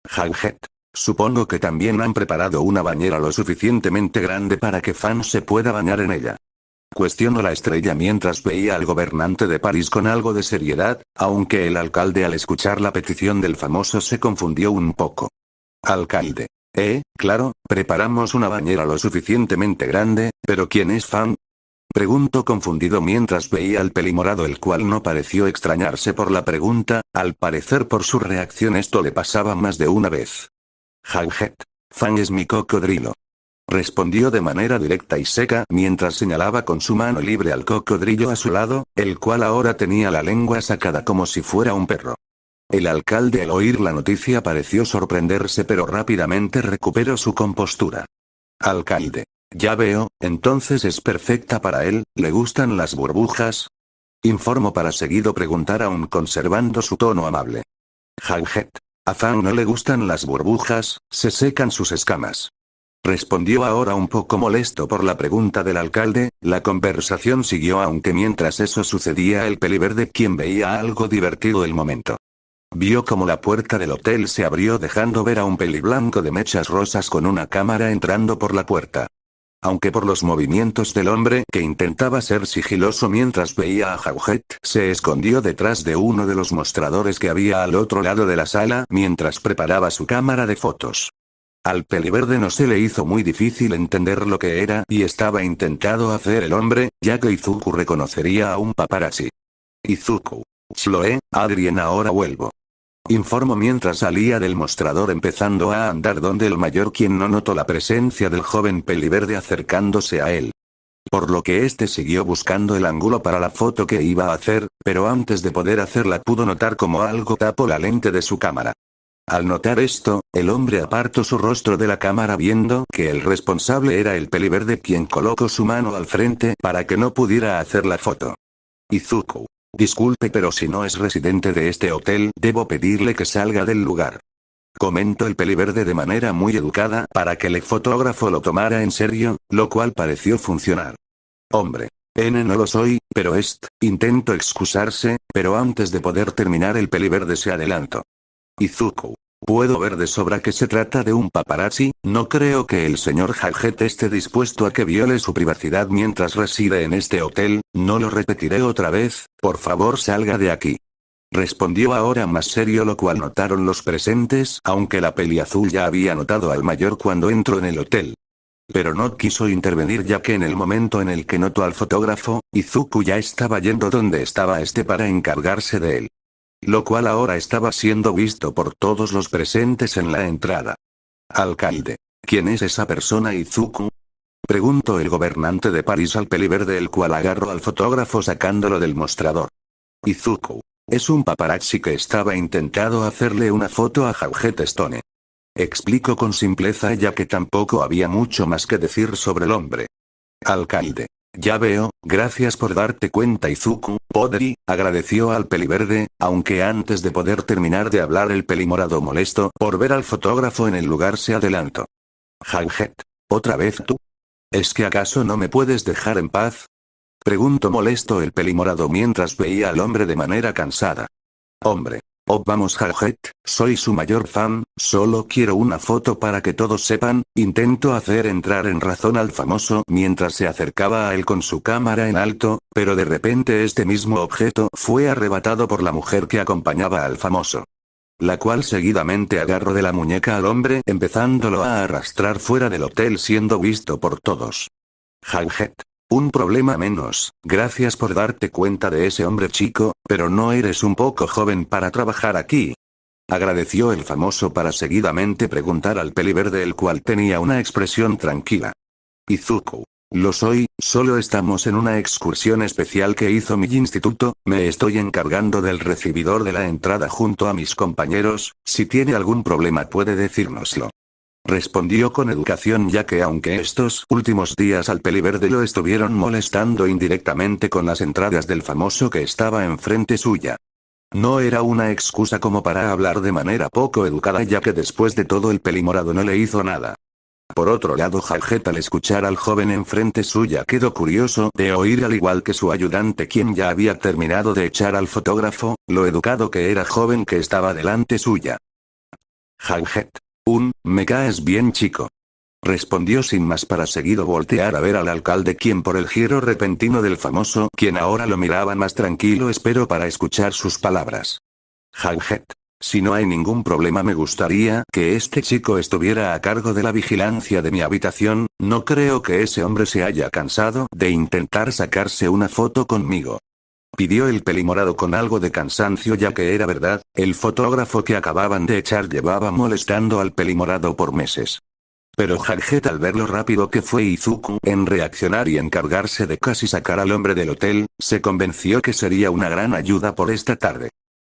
Jauget. Supongo que también han preparado una bañera lo suficientemente grande para que Fan se pueda bañar en ella. Cuestionó la estrella mientras veía al gobernante de París con algo de seriedad, aunque el alcalde al escuchar la petición del famoso se confundió un poco. Alcalde. Claro, preparamos una bañera lo suficientemente grande, pero ¿quién es Fan? Preguntó confundido mientras veía al pelimorado, el cual no pareció extrañarse por la pregunta, al parecer por su reacción esto le pasaba más de una vez. Jauget. Fan es mi cocodrilo. Respondió de manera directa y seca mientras señalaba con su mano libre al cocodrilo a su lado, el cual ahora tenía la lengua sacada como si fuera un perro. El alcalde al oír la noticia pareció sorprenderse, pero rápidamente recuperó su compostura. Alcalde. Ya veo, entonces es perfecta para él, ¿le gustan las burbujas? Informó para seguido preguntar aún conservando su tono amable. Jauget. A Fan no le gustan las burbujas, se secan sus escamas. Respondió ahora un poco molesto por la pregunta del alcalde. La conversación siguió, aunque mientras eso sucedía el peliverde, quien veía algo divertido el momento. Vio como la puerta del hotel se abrió dejando ver a un peliblanco de mechas rosas con una cámara entrando por la puerta. Aunque por los movimientos del hombre que intentaba ser sigiloso mientras veía a Jauget, se escondió detrás de uno de los mostradores que había al otro lado de la sala mientras preparaba su cámara de fotos. Al peliverde no se le hizo muy difícil entender lo que era y estaba intentando hacer el hombre, ya que Izuku reconocería a un paparazzi. Izuku. Chloe, Adrien, ahora vuelvo. Informó mientras salía del mostrador empezando a andar donde el mayor, quien no notó la presencia del joven peliverde acercándose a él. Por lo que este siguió buscando el ángulo para la foto que iba a hacer, pero antes de poder hacerla pudo notar como algo tapó la lente de su cámara. Al notar esto, el hombre apartó su rostro de la cámara viendo que el responsable era el peliverde, quien colocó su mano al frente para que no pudiera hacer la foto. Izuku. Disculpe, pero si no es residente de este hotel, debo pedirle que salga del lugar. Comentó el peliverde de manera muy educada para que el fotógrafo lo tomara en serio, lo cual pareció funcionar. Hombre. No lo soy, pero intentó excusarse, pero antes de poder terminar el peliverde se adelantó. Izuku. Puedo ver de sobra que se trata de un paparazzi, no creo que el señor Jauget esté dispuesto a que viole su privacidad mientras reside en este hotel, no lo repetiré otra vez, por favor salga de aquí. Respondió ahora más serio, lo cual notaron los presentes, aunque la peliazul ya había notado al mayor cuando entró en el hotel. Pero no quiso intervenir, ya que en el momento en el que notó al fotógrafo, Izuku ya estaba yendo donde estaba este para encargarse de él. Lo cual ahora estaba siendo visto por todos los presentes en la entrada. Alcalde. ¿Quién es esa persona, Izuku? Preguntó el gobernante de París al peliverde, el cual agarró al fotógrafo sacándolo del mostrador. Izuku. Es un paparazzi que estaba intentando hacerle una foto a Jauget Stone. Explicó con simpleza, ya que tampoco había mucho más que decir sobre el hombre. Alcalde. Ya veo, gracias por darte cuenta, Izuku. Podri, agradeció al peliverde, aunque antes de poder terminar de hablar el pelimorado molesto por ver al fotógrafo en el lugar se adelantó. Jauget. ¿Otra vez tú? ¿Es que acaso no me puedes dejar en paz? Preguntó molesto el pelimorado mientras veía al hombre de manera cansada. Hombre. Oh vamos Jauget, soy su mayor fan, solo quiero una foto para que todos sepan. Intentó hacer entrar en razón al famoso mientras se acercaba a él con su cámara en alto, pero de repente este mismo objeto fue arrebatado por la mujer que acompañaba al famoso. La cual seguidamente agarró de la muñeca al hombre empezándolo a arrastrar fuera del hotel, siendo visto por todos. Jauget. Un problema menos, gracias por darte cuenta de ese hombre, chico, pero ¿no eres un poco joven para trabajar aquí? Agradeció el famoso para seguidamente preguntar al peliverde, el cual tenía una expresión tranquila. Izuku. Lo soy, solo estamos en una excursión especial que hizo mi instituto, me estoy encargando del recibidor de la entrada junto a mis compañeros, si tiene algún problema puede decírnoslo. Respondió con educación, ya que aunque estos últimos días al peliverde lo estuvieron molestando indirectamente con las entradas del famoso que estaba enfrente suya. No era una excusa como para hablar de manera poco educada, ya que después de todo el pelimorado no le hizo nada. Por otro lado, Jauget, al escuchar al joven enfrente suya, quedó curioso de oír, al igual que su ayudante, quien ya había terminado de echar al fotógrafo, lo educado que era joven que estaba delante suya. Jauget. Me caes bien, chico. Respondió sin más para seguido voltear a ver al alcalde, quien por el giro repentino del famoso, quien ahora lo miraba más tranquilo, esperó para escuchar sus palabras. Jauget. Si no hay ningún problema, me gustaría que este chico estuviera a cargo de la vigilancia de mi habitación, no creo que ese hombre se haya cansado de intentar sacarse una foto conmigo. Pidió el pelimorado con algo de cansancio, ya que era verdad, el fotógrafo que acababan de echar llevaba molestando al pelimorado por meses. Pero Jauget, al ver lo rápido que fue Izuku en reaccionar y encargarse de casi sacar al hombre del hotel, se convenció que sería una gran ayuda por esta tarde.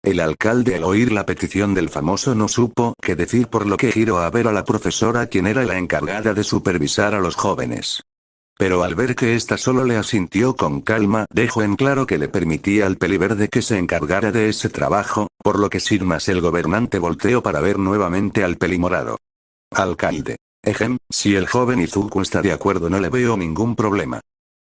El alcalde, al oír la petición del famoso, no supo qué decir, por lo que giró a ver a la profesora, quien era la encargada de supervisar a los jóvenes. Pero al ver que ésta solo le asintió con calma, dejó en claro que le permitía al peliverde que se encargara de ese trabajo, por lo que sin más el gobernante volteó para ver nuevamente al pelimorado. Alcalde. Si el joven Izuku está de acuerdo no le veo ningún problema.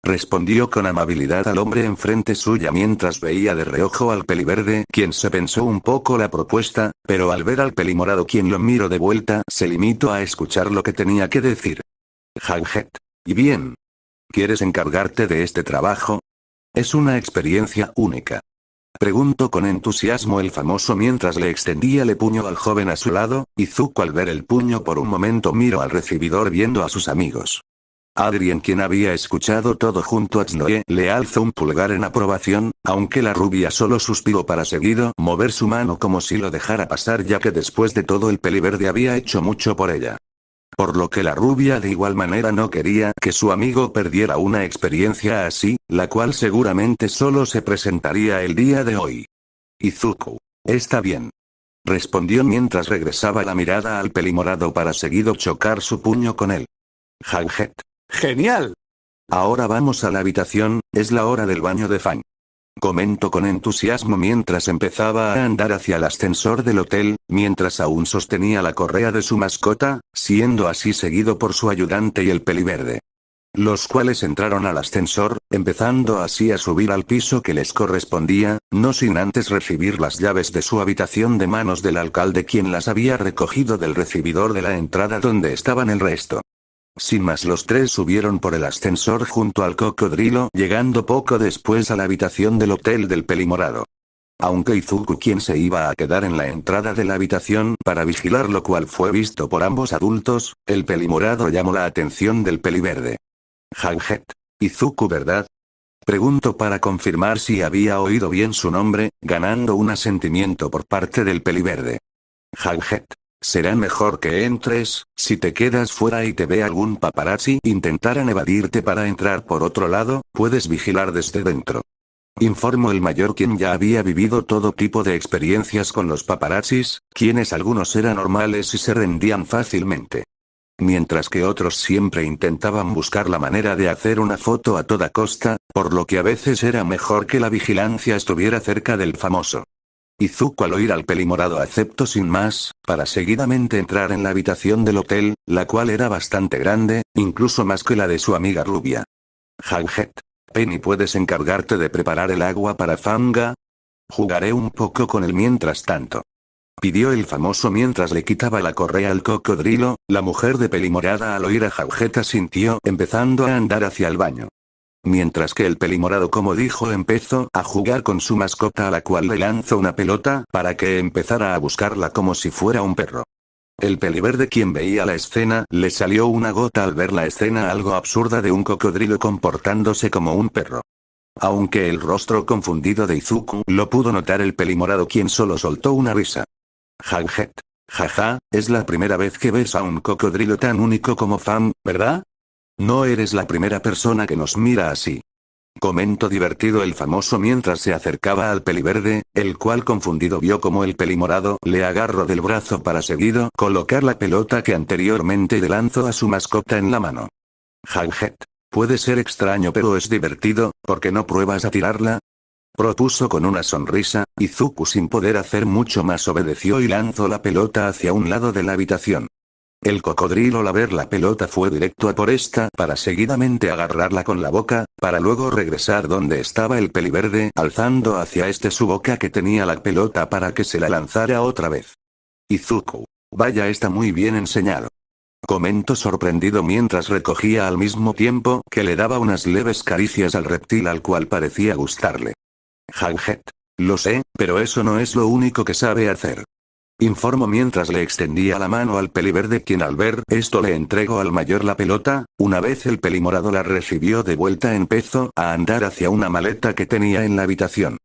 Respondió con amabilidad al hombre enfrente suya mientras veía de reojo al peliverde, quien se pensó un poco la propuesta, pero al ver al pelimorado quien lo miró de vuelta, se limitó a escuchar lo que tenía que decir. Haghead. Y bien. ¿Quieres encargarte de este trabajo? Es una experiencia única. Preguntó con entusiasmo el famoso mientras le extendía el puño al joven a su lado. Izuku al ver el puño por un momento miró al recibidor viendo a sus amigos. Adrien, quien había escuchado todo junto a Tsunoe, le alzó un pulgar en aprobación, aunque la rubia solo suspiró para seguido mover su mano como si lo dejara pasar, ya que después de todo el peliverde había hecho mucho por ella. Por lo que la rubia de igual manera no quería que su amigo perdiera una experiencia así, la cual seguramente solo se presentaría el día de hoy. Izuku. Está bien. Respondió mientras regresaba la mirada al pelimorado para seguido chocar su puño con él. Haghead. ¡Genial! Ahora vamos a la habitación, es la hora del baño de Fang. Comentó con entusiasmo mientras empezaba a andar hacia el ascensor del hotel, mientras aún sostenía la correa de su mascota, siendo así seguido por su ayudante y el peliverde. Los cuales entraron al ascensor, empezando así a subir al piso que les correspondía, no sin antes recibir las llaves de su habitación de manos del alcalde, quien las había recogido del recibidor de la entrada donde estaban el resto. Sin más, los tres subieron por el ascensor junto al cocodrilo, llegando poco después a la habitación del hotel del pelimorado. Aunque Izuku, quien se iba a quedar en la entrada de la habitación para vigilar, lo cual fue visto por ambos adultos, el pelimorado llamó la atención del peliverde. Haghead. Izuku, ¿verdad? Preguntó para confirmar si había oído bien su nombre, ganando un asentimiento por parte del peliverde. Haghead. Será mejor que entres. Si te quedas fuera y te ve algún paparazzi intentarán evadirte para entrar por otro lado, puedes vigilar desde dentro. Informó el mayor, quien ya había vivido todo tipo de experiencias con los paparazzis, quienes algunos eran normales y se rendían fácilmente. Mientras que otros siempre intentaban buscar la manera de hacer una foto a toda costa, por lo que a veces era mejor que la vigilancia estuviera cerca del famoso. Izuku, al oír al pelimorado, aceptó sin más, para seguidamente entrar en la habitación del hotel, la cual era bastante grande, incluso más que la de su amiga rubia. Haghead. Penny, ¿puedes encargarte de preparar el agua para Fanga? Jugaré un poco con él mientras tanto. Pidió el famoso mientras le quitaba la correa al cocodrilo. La mujer de pelimorada al oír a Haghead asintió, empezando a andar hacia el baño. Mientras que el pelimorado, como dijo, empezó a jugar con su mascota, a la cual le lanzó una pelota para que empezara a buscarla como si fuera un perro. El peliverde, quien veía la escena, le salió una gota al ver la escena algo absurda de un cocodrilo comportándose como un perro. Aunque el rostro confundido de Izuku lo pudo notar, el pelimorado, quien solo soltó una risa. Haghead. Jaja, es la primera vez que ves a un cocodrilo tan único como Fan, ¿verdad? No eres la primera persona que nos mira así. Comentó divertido el famoso mientras se acercaba al peliverde, el cual confundido vio como el pelimorado le agarró del brazo para seguido colocar la pelota que anteriormente le lanzó a su mascota en la mano. Haghead. Puede ser extraño pero es divertido, ¿por qué no pruebas a tirarla? Propuso con una sonrisa. Izuku, sin poder hacer mucho más, obedeció y lanzó la pelota hacia un lado de la habitación. El cocodrilo, al ver la pelota, fue directo a por esta para seguidamente agarrarla con la boca, para luego regresar donde estaba el peliverde, alzando hacia este su boca que tenía la pelota para que se la lanzara otra vez. Izuku. Vaya, está muy bien enseñado. Comentó sorprendido mientras recogía al mismo tiempo que le daba unas leves caricias al reptil, al cual parecía gustarle. Haghead. Lo sé, pero eso no es lo único que sabe hacer. Informó mientras le extendía la mano al peliverde, quien al ver esto le entregó al mayor la pelota. Una vez el pelimorado la recibió de vuelta, empezó a andar hacia una maleta que tenía en la habitación,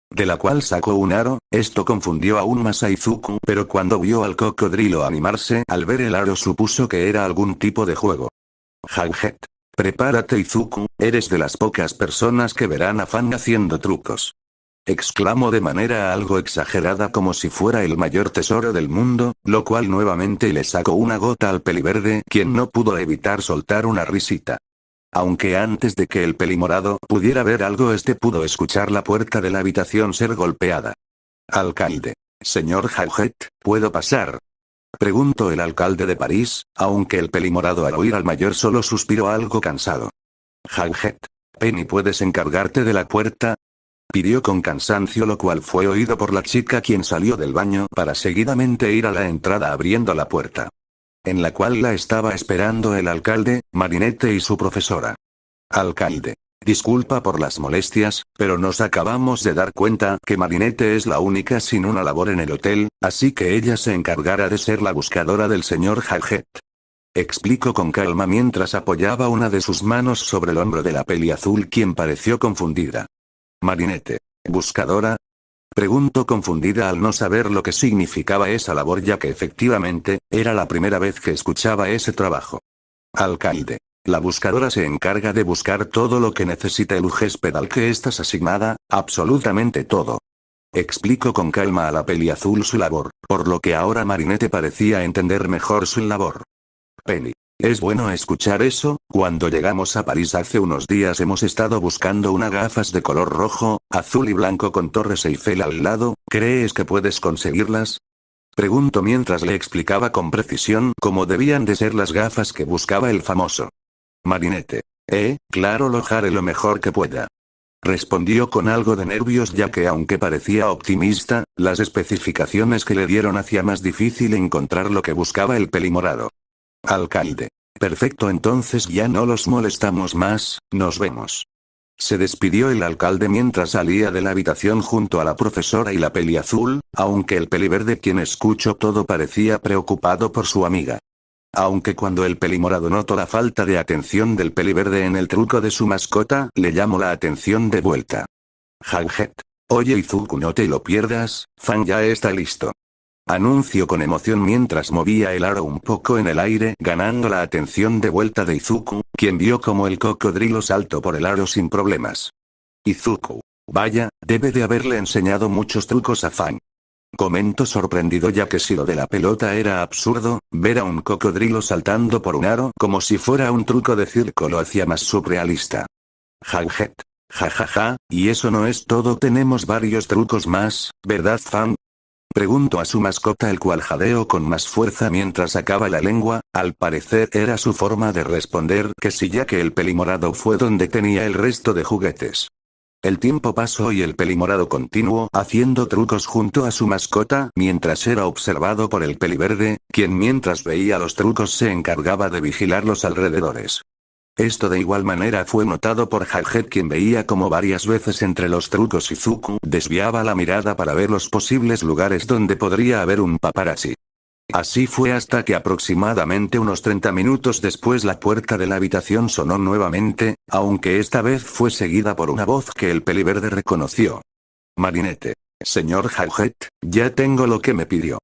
de la cual sacó un aro. Esto confundió aún más a Izuku, pero cuando vio al cocodrilo animarse al ver el aro, supuso que era algún tipo de juego. Haghead. Prepárate, Izuku, eres de las pocas personas que verán a Fang haciendo trucos. Exclamó de manera algo exagerada, como si fuera el mayor tesoro del mundo, lo cual nuevamente le sacó una gota al peliverde, quien no pudo evitar soltar una risita. Aunque antes de que el pelimorado pudiera ver algo, pudo escuchar la puerta de la habitación ser golpeada. Alcalde. Señor Haghead, ¿puedo pasar? Preguntó el alcalde de París, aunque el pelimorado al oír al mayor solo suspiró algo cansado. Jaghead. Penny, ¿puedes encargarte de la puerta? Pidió con cansancio, lo cual fue oído por la chica, quien salió del baño para seguidamente ir a la entrada abriendo la puerta, en la cual la estaba esperando el alcalde, Marinette y su profesora. Alcalde. Disculpa por las molestias, pero nos acabamos de dar cuenta que Marinette es la única sin una labor en el hotel, así que ella se encargará de ser la buscadora del señor Jaghead. Explicó con calma mientras apoyaba una de sus manos sobre el hombro de la peliazul, quien pareció confundida. Marinette. ¿Buscadora? Preguntó confundida al no saber lo que significaba esa labor, ya que efectivamente, era la primera vez que escuchaba ese trabajo. Alcalde. La buscadora se encarga de buscar todo lo que necesita el huésped al que estás asignada, absolutamente todo. Explicó con calma a la peliazul su labor, por lo que ahora Marinette parecía entender mejor su labor. Penny. Es bueno escuchar eso. Cuando llegamos a París hace unos días hemos estado buscando unas gafas de color rojo, azul y blanco con Torres Eiffel al lado. ¿Crees que puedes conseguirlas? Preguntó mientras le explicaba con precisión cómo debían de ser las gafas que buscaba el famoso. Marinette. Claro, lo haré lo mejor que pueda. Respondió con algo de nervios, ya que aunque parecía optimista, las especificaciones que le dieron hacía más difícil encontrar lo que buscaba el pelimorado. Alcalde. Perfecto, entonces ya no los molestamos más, nos vemos. Se despidió el alcalde mientras salía de la habitación junto a la profesora y la peliazul, aunque el peliverde, quien escuchó todo, parecía preocupado por su amiga. Aunque cuando el pelimorado notó la falta de atención del peliverde en el truco de su mascota, le llamó la atención de vuelta. Jaghead. Oye Izuku, no te lo pierdas, Fan ya está listo. Anunció con emoción mientras movía el aro un poco en el aire, ganando la atención de vuelta de Izuku, quien vio como el cocodrilo saltó por el aro sin problemas. Izuku. Vaya, debe de haberle enseñado muchos trucos a Fan. Comentó sorprendido, ya que si lo de la pelota era absurdo, ver a un cocodrilo saltando por un aro como si fuera un truco de circo lo hacía más surrealista. Jaghead. Jajaja, y eso no es todo, tenemos varios trucos más, ¿verdad Fan? Preguntó a su mascota, el cual jadeó con más fuerza mientras sacaba la lengua. Al parecer era su forma de responder que sí, ya que el pelimorado fue donde tenía el resto de juguetes. El tiempo pasó y el pelimorado continuó haciendo trucos junto a su mascota mientras era observado por el peliverde, quien mientras veía los trucos se encargaba de vigilar los alrededores. Esto de igual manera fue notado por Jaghead, quien veía como varias veces entre los trucos Izuku desviaba la mirada para ver los posibles lugares donde podría haber un paparazzi. Así fue hasta que aproximadamente unos 30 minutos después la puerta de la habitación sonó nuevamente, aunque esta vez fue seguida por una voz que el peliverde reconoció. Marinette. Señor Jaghead, ya tengo lo que me pidió.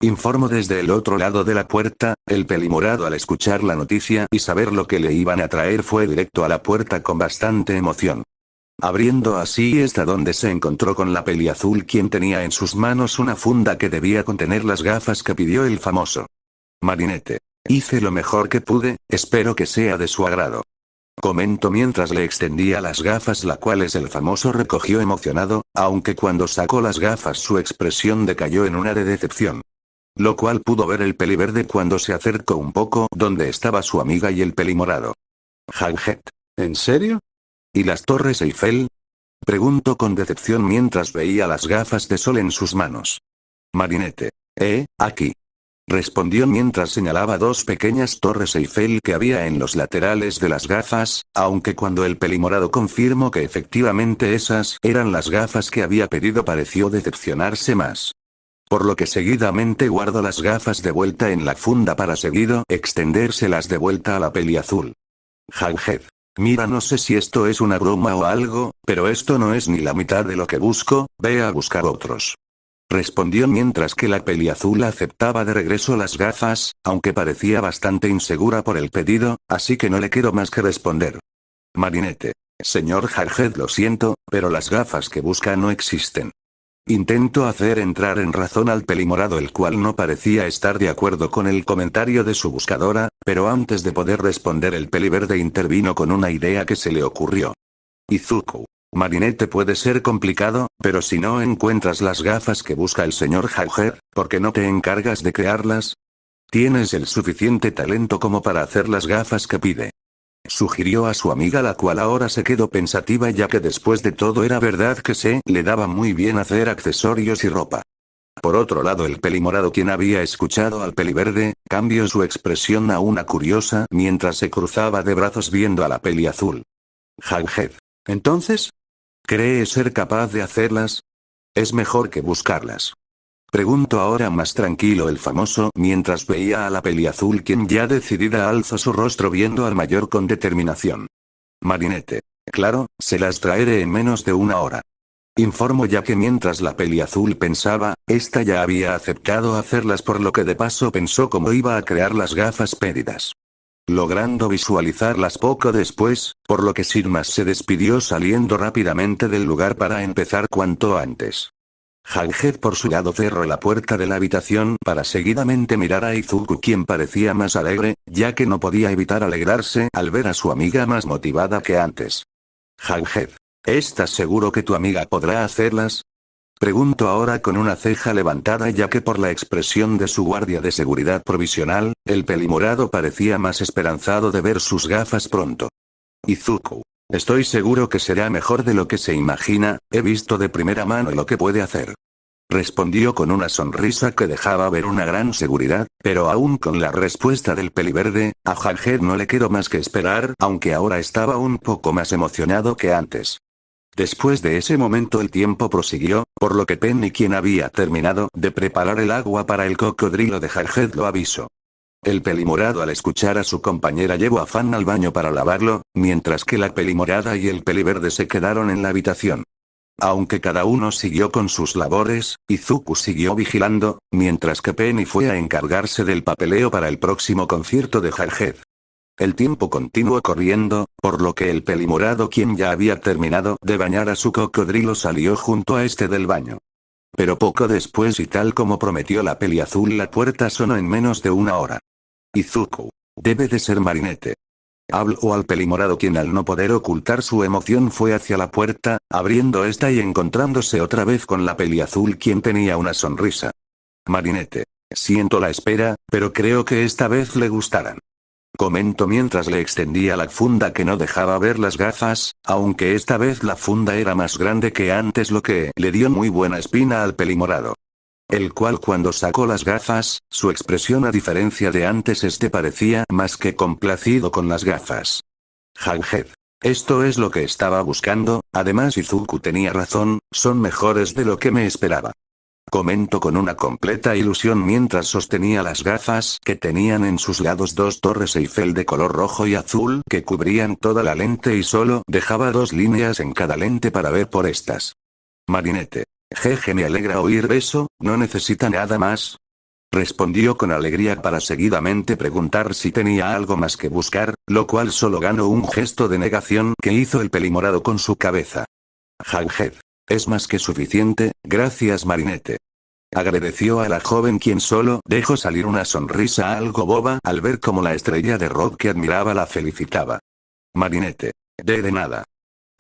Informó desde el otro lado de la puerta. El pelimorado, al escuchar la noticia y saber lo que le iban a traer, fue directo a la puerta con bastante emoción. Abriendo así esta, donde se encontró con la peliazul, quien tenía en sus manos una funda que debía contener las gafas que pidió el famoso. Marinette. Hice lo mejor que pude, espero que sea de su agrado. Comentó mientras le extendía las gafas, las cuales el famoso recogió emocionado, aunque cuando sacó las gafas su expresión decayó en una de decepción. Lo cual pudo ver el peliverde cuando se acercó un poco donde estaba su amiga y el pelimorado. Jaghead. ¿En serio? ¿Y las Torres Eiffel? Preguntó con decepción mientras veía las gafas de sol en sus manos. Marinette. Aquí. Respondió mientras señalaba dos pequeñas Torres Eiffel que había en los laterales de las gafas, aunque cuando el pelimorado confirmó que efectivamente esas eran las gafas que había pedido pareció decepcionarse más. Por lo que seguidamente guardó las gafas de vuelta en la funda para seguido extendérselas de vuelta a la peliazul. Jaghead. Mira, no sé si esto es una broma o algo, pero esto no es ni la mitad de lo que busco, ve a buscar otros. Respondió mientras que la peliazul aceptaba de regreso las gafas, aunque parecía bastante insegura por el pedido, así que no le quedó más que responder. Marinette. Señor Jaghead, lo siento, pero las gafas que busca no existen. Intentó hacer entrar en razón al pelimorado, el cual no parecía estar de acuerdo con el comentario de su buscadora, pero antes de poder responder el peliverde intervino con una idea que se le ocurrió. Izuku. Marinette, puede ser complicado, pero si no encuentras las gafas que busca el señor Jaghead, ¿por qué no te encargas de crearlas? Tienes el suficiente talento como para hacer las gafas que pide. Sugirió a su amiga, la cual ahora se quedó pensativa, ya que después de todo era verdad que se le daba muy bien hacer accesorios y ropa. Por otro lado, el pelimorado, quien había escuchado al peliverde, cambió su expresión a una curiosa mientras se cruzaba de brazos viendo a la peliazul. Jaghead. ¿Entonces? ¿Cree ser capaz de hacerlas? Es mejor que buscarlas. Preguntó ahora más tranquilo el famoso mientras veía a la peliazul, quien ya decidida alzó su rostro viendo al mayor con determinación. Marinette. Claro, se las traeré en menos de una hora. Informó, ya que mientras la peliazul pensaba, esta ya había aceptado hacerlas, por lo que de paso pensó cómo iba a crear las gafas pedidas. Logrando visualizarlas poco después, por lo que sin más se despidió saliendo rápidamente del lugar para empezar cuanto antes. Jaghead por su lado cerró la puerta de la habitación para seguidamente mirar a Izuku, quien parecía más alegre, ya que no podía evitar alegrarse al ver a su amiga más motivada que antes. Jaghead. ¿Estás seguro que tu amiga podrá hacerlas? Preguntó ahora con una ceja levantada, ya que por la expresión de su guardia de seguridad provisional, el pelimorado parecía más esperanzado de ver sus gafas pronto. Izuku. Estoy seguro que será mejor de lo que se imagina, he visto de primera mano lo que puede hacer. Respondió con una sonrisa que dejaba ver una gran seguridad, pero aún con la respuesta del peliverde, a Jaghead no le quedó más que esperar, aunque ahora estaba un poco más emocionado que antes. Después de ese momento el tiempo prosiguió, por lo que Penny, quien había terminado de preparar el agua para el cocodrilo de Jaghead, lo avisó. El pelimorado, al escuchar a su compañera, llevó a Fan al baño para lavarlo, mientras que la pelimorada y el peliverde se quedaron en la habitación. Aunque cada uno siguió con sus labores, Izuku siguió vigilando, mientras que Penny fue a encargarse del papeleo para el próximo concierto de Jaghead. El tiempo continuó corriendo, por lo que el pelimorado, quien ya había terminado de bañar a su cocodrilo, salió junto a este del baño. Pero poco después, y tal como prometió la peliazul, la puerta sonó en menos de una hora. Izuku. Debe de ser Marinette. Habló al pelimorado, quien al no poder ocultar su emoción fue hacia la puerta, abriendo esta y encontrándose otra vez con la peliazul, quien tenía una sonrisa. Marinette. Siento la espera, pero creo que esta vez le gustarán. Comentó mientras le extendía la funda que no dejaba ver las gafas, aunque esta vez la funda era más grande que antes, lo que le dio muy buena espina al pelimorado. El cual, cuando sacó las gafas, su expresión, a diferencia de antes, parecía más que complacido con las gafas. Jaghead. Esto es lo que estaba buscando, además Izuku tenía razón, son mejores de lo que me esperaba. Comentó con una completa ilusión mientras sostenía las gafas, que tenían en sus lados dos torres Eiffel de color rojo y azul que cubrían toda la lente y solo dejaba dos líneas en cada lente para ver por estas. Marinette. Jeje, me alegra oír eso, ¿no necesita nada más? Respondió con alegría para seguidamente preguntar si tenía algo más que buscar, lo cual solo ganó un gesto de negación que hizo el pelimorado con su cabeza. Jaghead. Es más que suficiente, gracias Marinette. Agradeció a la joven, quien solo dejó salir una sonrisa algo boba al ver cómo la estrella de rock que admiraba la felicitaba. Marinette. De nada.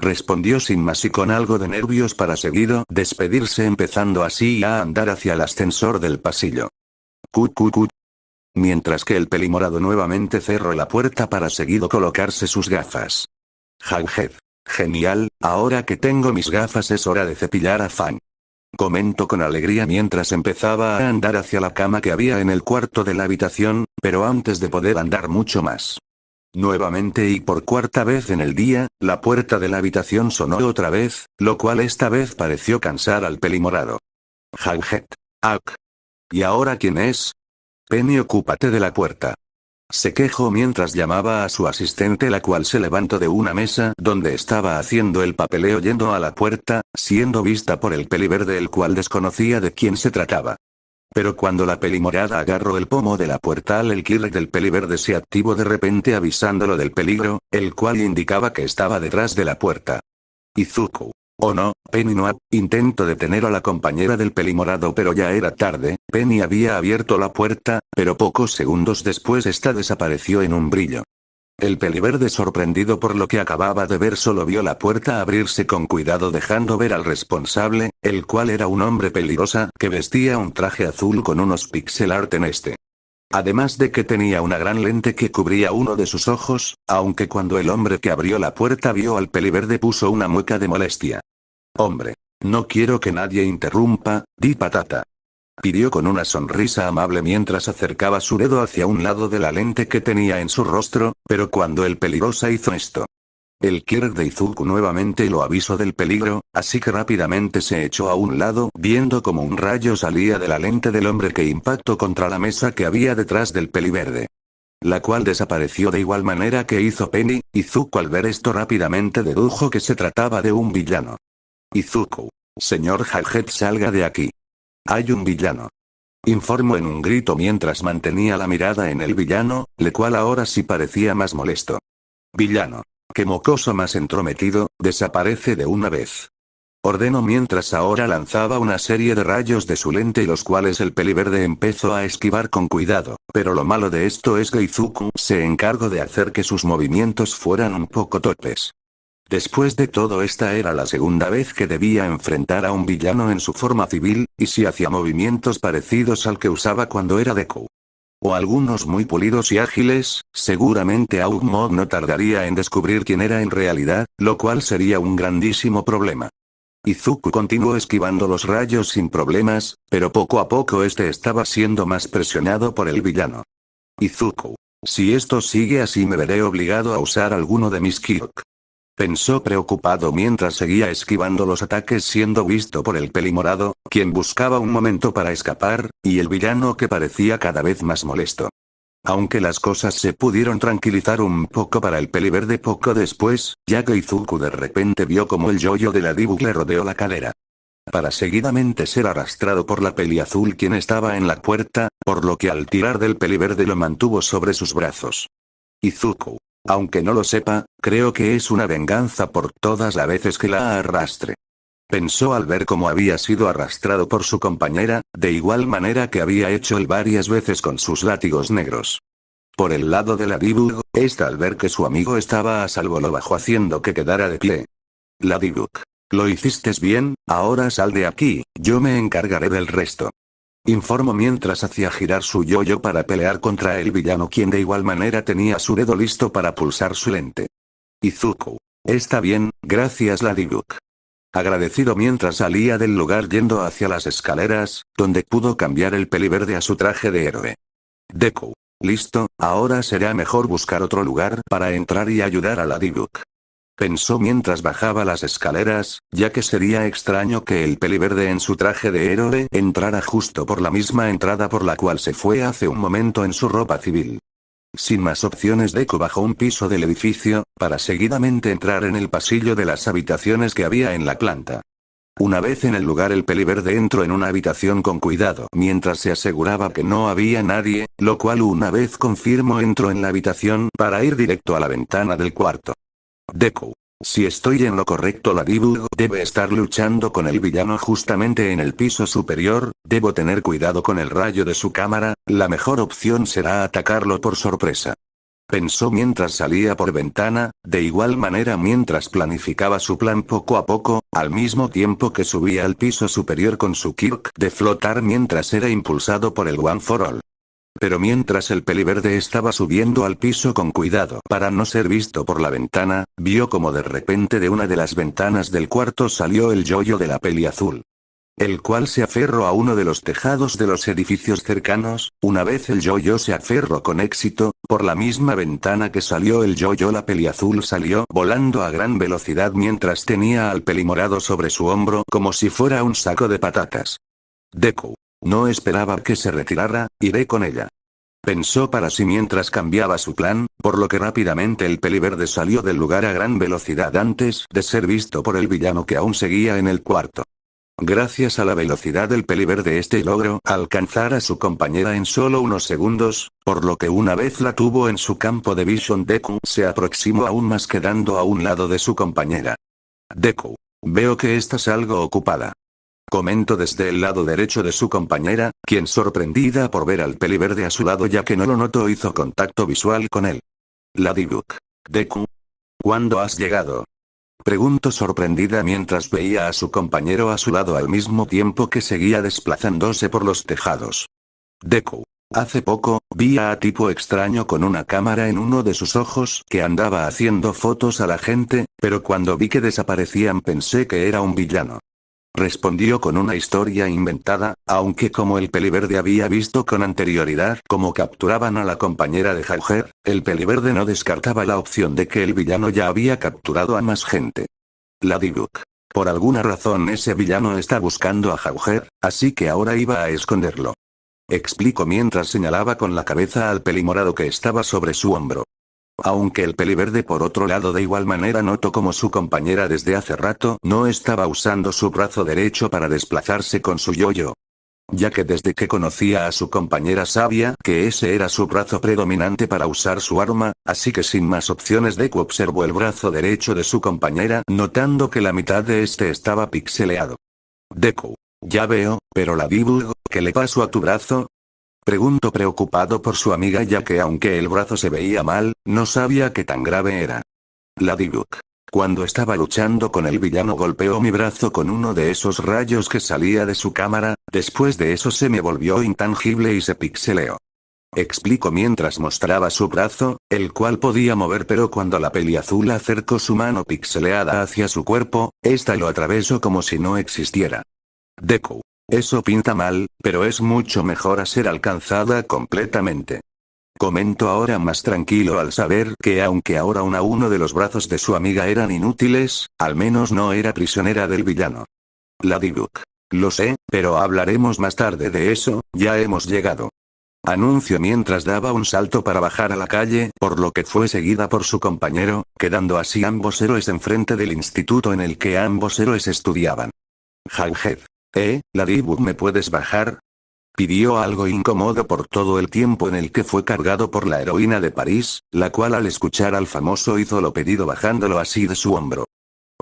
Respondió sin más y con algo de nervios para seguido despedirse, empezando así a andar hacia el ascensor del pasillo. Cut. Mientras que el pelimorado nuevamente cerró la puerta para seguido colocarse sus gafas. Jaghead. Genial, ahora que tengo mis gafas es hora de cepillar a Fan. Comentó con alegría mientras empezaba a andar hacia la cama que había en el cuarto de la habitación, pero antes de poder andar mucho más. Nuevamente y por cuarta vez en el día, la puerta de la habitación sonó otra vez, lo cual esta vez pareció cansar al pelimorado. Jaghead. Ak. ¿Y ahora quién es? Penny, ocúpate de la puerta. Se quejó mientras llamaba a su asistente, la cual se levantó de una mesa donde estaba haciendo el papeleo yendo a la puerta, siendo vista por el peliverde, el cual desconocía de quién se trataba. Pero cuando la pelimorada agarró el pomo de la puerta, el killer del peliverde se activó de repente avisándolo del peligro, el cual indicaba que estaba detrás de la puerta. Izuku. Oh no, Penny no. Intentó detener a la compañera del pelimorado, pero ya era tarde. Penny había abierto la puerta, pero pocos segundos después esta desapareció en un brillo. El peliverde, sorprendido por lo que acababa de ver, solo vio la puerta abrirse con cuidado, dejando ver al responsable, el cual era un hombre peligroso que vestía un traje azul con unos pixel art en Además de que tenía una gran lente que cubría uno de sus ojos, aunque cuando el hombre que abrió la puerta vio al peliverde puso una mueca de molestia. Hombre. No quiero que nadie interrumpa, di Patata. Pidió con una sonrisa amable mientras acercaba su dedo hacia un lado de la lente que tenía en su rostro, pero cuando el peligrosa hizo esto. El Kirk de Izuku nuevamente lo avisó del peligro, así que rápidamente se echó a un lado viendo como un rayo salía de la lente del hombre que impactó contra la mesa que había detrás del peliverde. La cual desapareció de igual manera que hizo Penny. Izuku al ver esto rápidamente dedujo que se trataba de un villano. Izuku. Señor Jaghead, salga de aquí. Hay un villano. Informó en un grito mientras mantenía la mirada en el villano, el cual ahora sí parecía más molesto. Villano. Qué mocoso más entrometido, desaparece de una vez. Ordenó mientras ahora lanzaba una serie de rayos de su lente y los cuales el peliverde empezó a esquivar con cuidado, pero lo malo de esto es que Izuku se encargó de hacer que sus movimientos fueran un poco torpes. Después de todo, esta era la segunda vez que debía enfrentar a un villano en su forma civil, y si hacía movimientos parecidos al que usaba cuando era Deku. O algunos muy pulidos y ágiles, seguramente Augmod no tardaría en descubrir quién era en realidad, lo cual sería un grandísimo problema. Izuku continuó esquivando los rayos sin problemas, pero poco a poco este estaba siendo más presionado por el villano. Izuku. Si esto sigue así me veré obligado a usar alguno de mis Kyok. Pensó preocupado mientras seguía esquivando los ataques siendo visto por el pelimorado, quien buscaba un momento para escapar, y el villano que parecía cada vez más molesto. Aunque las cosas se pudieron tranquilizar un poco para el peliverde poco después, ya que Izuku de repente vio como el yoyo de la Dibu le rodeó la cadera. Para seguidamente ser arrastrado por la peliazul quien estaba en la puerta, por lo que al tirar del peliverde lo mantuvo sobre sus brazos. Izuku. Aunque no lo sepa, creo que es una venganza por todas las veces que la arrastre. Pensó al ver cómo había sido arrastrado por su compañera, de igual manera que había hecho él varias veces con sus látigos negros. Por el lado de la Ladybug, esta al ver que su amigo estaba a salvo lo bajó haciendo que quedara de pie. Ladybug. Lo hiciste bien, ahora sal de aquí, yo me encargaré del resto. Informó mientras hacía girar su yoyo para pelear contra el villano quien de igual manera tenía su dedo listo para pulsar su lente. Izuku. Está bien, gracias Ladybug. Agradecido mientras salía del lugar yendo hacia las escaleras, donde pudo cambiar el peliverde a su traje de héroe. Deku. Listo, ahora será mejor buscar otro lugar para entrar y ayudar a Ladybug. Pensó mientras bajaba las escaleras, ya que sería extraño que el peliverde en su traje de héroe entrara justo por la misma entrada por la cual se fue hace un momento en su ropa civil. Sin más opciones, Deku bajó un piso del edificio, para seguidamente entrar en el pasillo de las habitaciones que había en la planta. Una vez en el lugar el peliverde entró en una habitación con cuidado mientras se aseguraba que no había nadie, lo cual una vez confirmó entró en la habitación para ir directo a la ventana del cuarto. Deku. Si estoy en lo correcto, Ladybug debe estar luchando con el villano justamente en el piso superior, debo tener cuidado con el rayo de su cámara, la mejor opción será atacarlo por sorpresa. Pensó mientras salía por ventana, de igual manera mientras planificaba su plan poco a poco, al mismo tiempo que subía al piso superior con su Kirk de flotar mientras era impulsado por el One for All. Pero mientras el peliverde estaba subiendo al piso con cuidado para no ser visto por la ventana, vio como de repente de una de las ventanas del cuarto salió el yoyo de la peliazul. El cual se aferró a uno de los tejados de los edificios cercanos. Una vez el yoyo se aferró con éxito, por la misma ventana que salió el yoyo la peliazul salió volando a gran velocidad mientras tenía al pelimorado sobre su hombro como si fuera un saco de patatas. Deku. No esperaba que se retirara, iré con ella. Pensó para sí mientras cambiaba su plan, por lo que rápidamente el peliverde salió del lugar a gran velocidad antes de ser visto por el villano que aún seguía en el cuarto. Gracias a la velocidad del peliverde este logró alcanzar a su compañera en solo unos segundos, por lo que una vez la tuvo en su campo de visión Deku se aproximó aún más quedando a un lado de su compañera. Deku. Veo que estás algo ocupada. Comentó desde el lado derecho de su compañera, quien sorprendida por ver al peliverde a su lado ya que no lo notó hizo contacto visual con él. Ladybug. Deku. ¿Cuándo has llegado? Preguntó sorprendida mientras veía a su compañero a su lado al mismo tiempo que seguía desplazándose por los tejados. Deku. Hace poco, vi a tipo extraño con una cámara en uno de sus ojos que andaba haciendo fotos a la gente, pero cuando vi que desaparecían pensé que era un villano. Respondió con una historia inventada, aunque como el peliverde había visto con anterioridad cómo capturaban a la compañera de Hauger, el peliverde no descartaba la opción de que el villano ya había capturado a más gente. Ladybug. Por alguna razón ese villano está buscando a Hauger, así que ahora iba a esconderlo. Explicó mientras señalaba con la cabeza al pelimorado que estaba sobre su hombro. Aunque el peliverde por otro lado de igual manera notó como su compañera desde hace rato no estaba usando su brazo derecho para desplazarse con su yoyo. Ya que desde que conocía a su compañera sabía que ese era su brazo predominante para usar su arma, así que sin más opciones Deku observó el brazo derecho de su compañera notando que la mitad de este estaba pixeleado. Deku. Ya veo, pero Ladybug, ¿qué le pasó a tu brazo? Preguntó preocupado por su amiga ya que aunque el brazo se veía mal, no sabía qué tan grave era. Ladybug. Cuando estaba luchando con el villano golpeó mi brazo con uno de esos rayos que salía de su cámara, después de eso se me volvió intangible y se pixeleó. Explicó mientras mostraba su brazo, el cual podía mover pero cuando la peliazul acercó su mano pixeleada hacia su cuerpo, esta lo atravesó como si no existiera. Deku. Eso pinta mal, pero es mucho mejor a ser alcanzada completamente. Comentó ahora más tranquilo al saber que aunque ahora uno de los brazos de su amiga eran inútiles, al menos no era prisionera del villano. Ladybug. Lo sé, pero hablaremos más tarde de eso, ya hemos llegado. Anunció mientras daba un salto para bajar a la calle, por lo que fue seguida por su compañero, quedando así ambos héroes enfrente del instituto en el que ambos héroes estudiaban. Hauger. Ladybug, ¿me puedes bajar? Pidió algo incómodo por todo el tiempo en el que fue cargado por la heroína de París, la cual al escuchar al famoso hizo lo pedido bajándolo así de su hombro.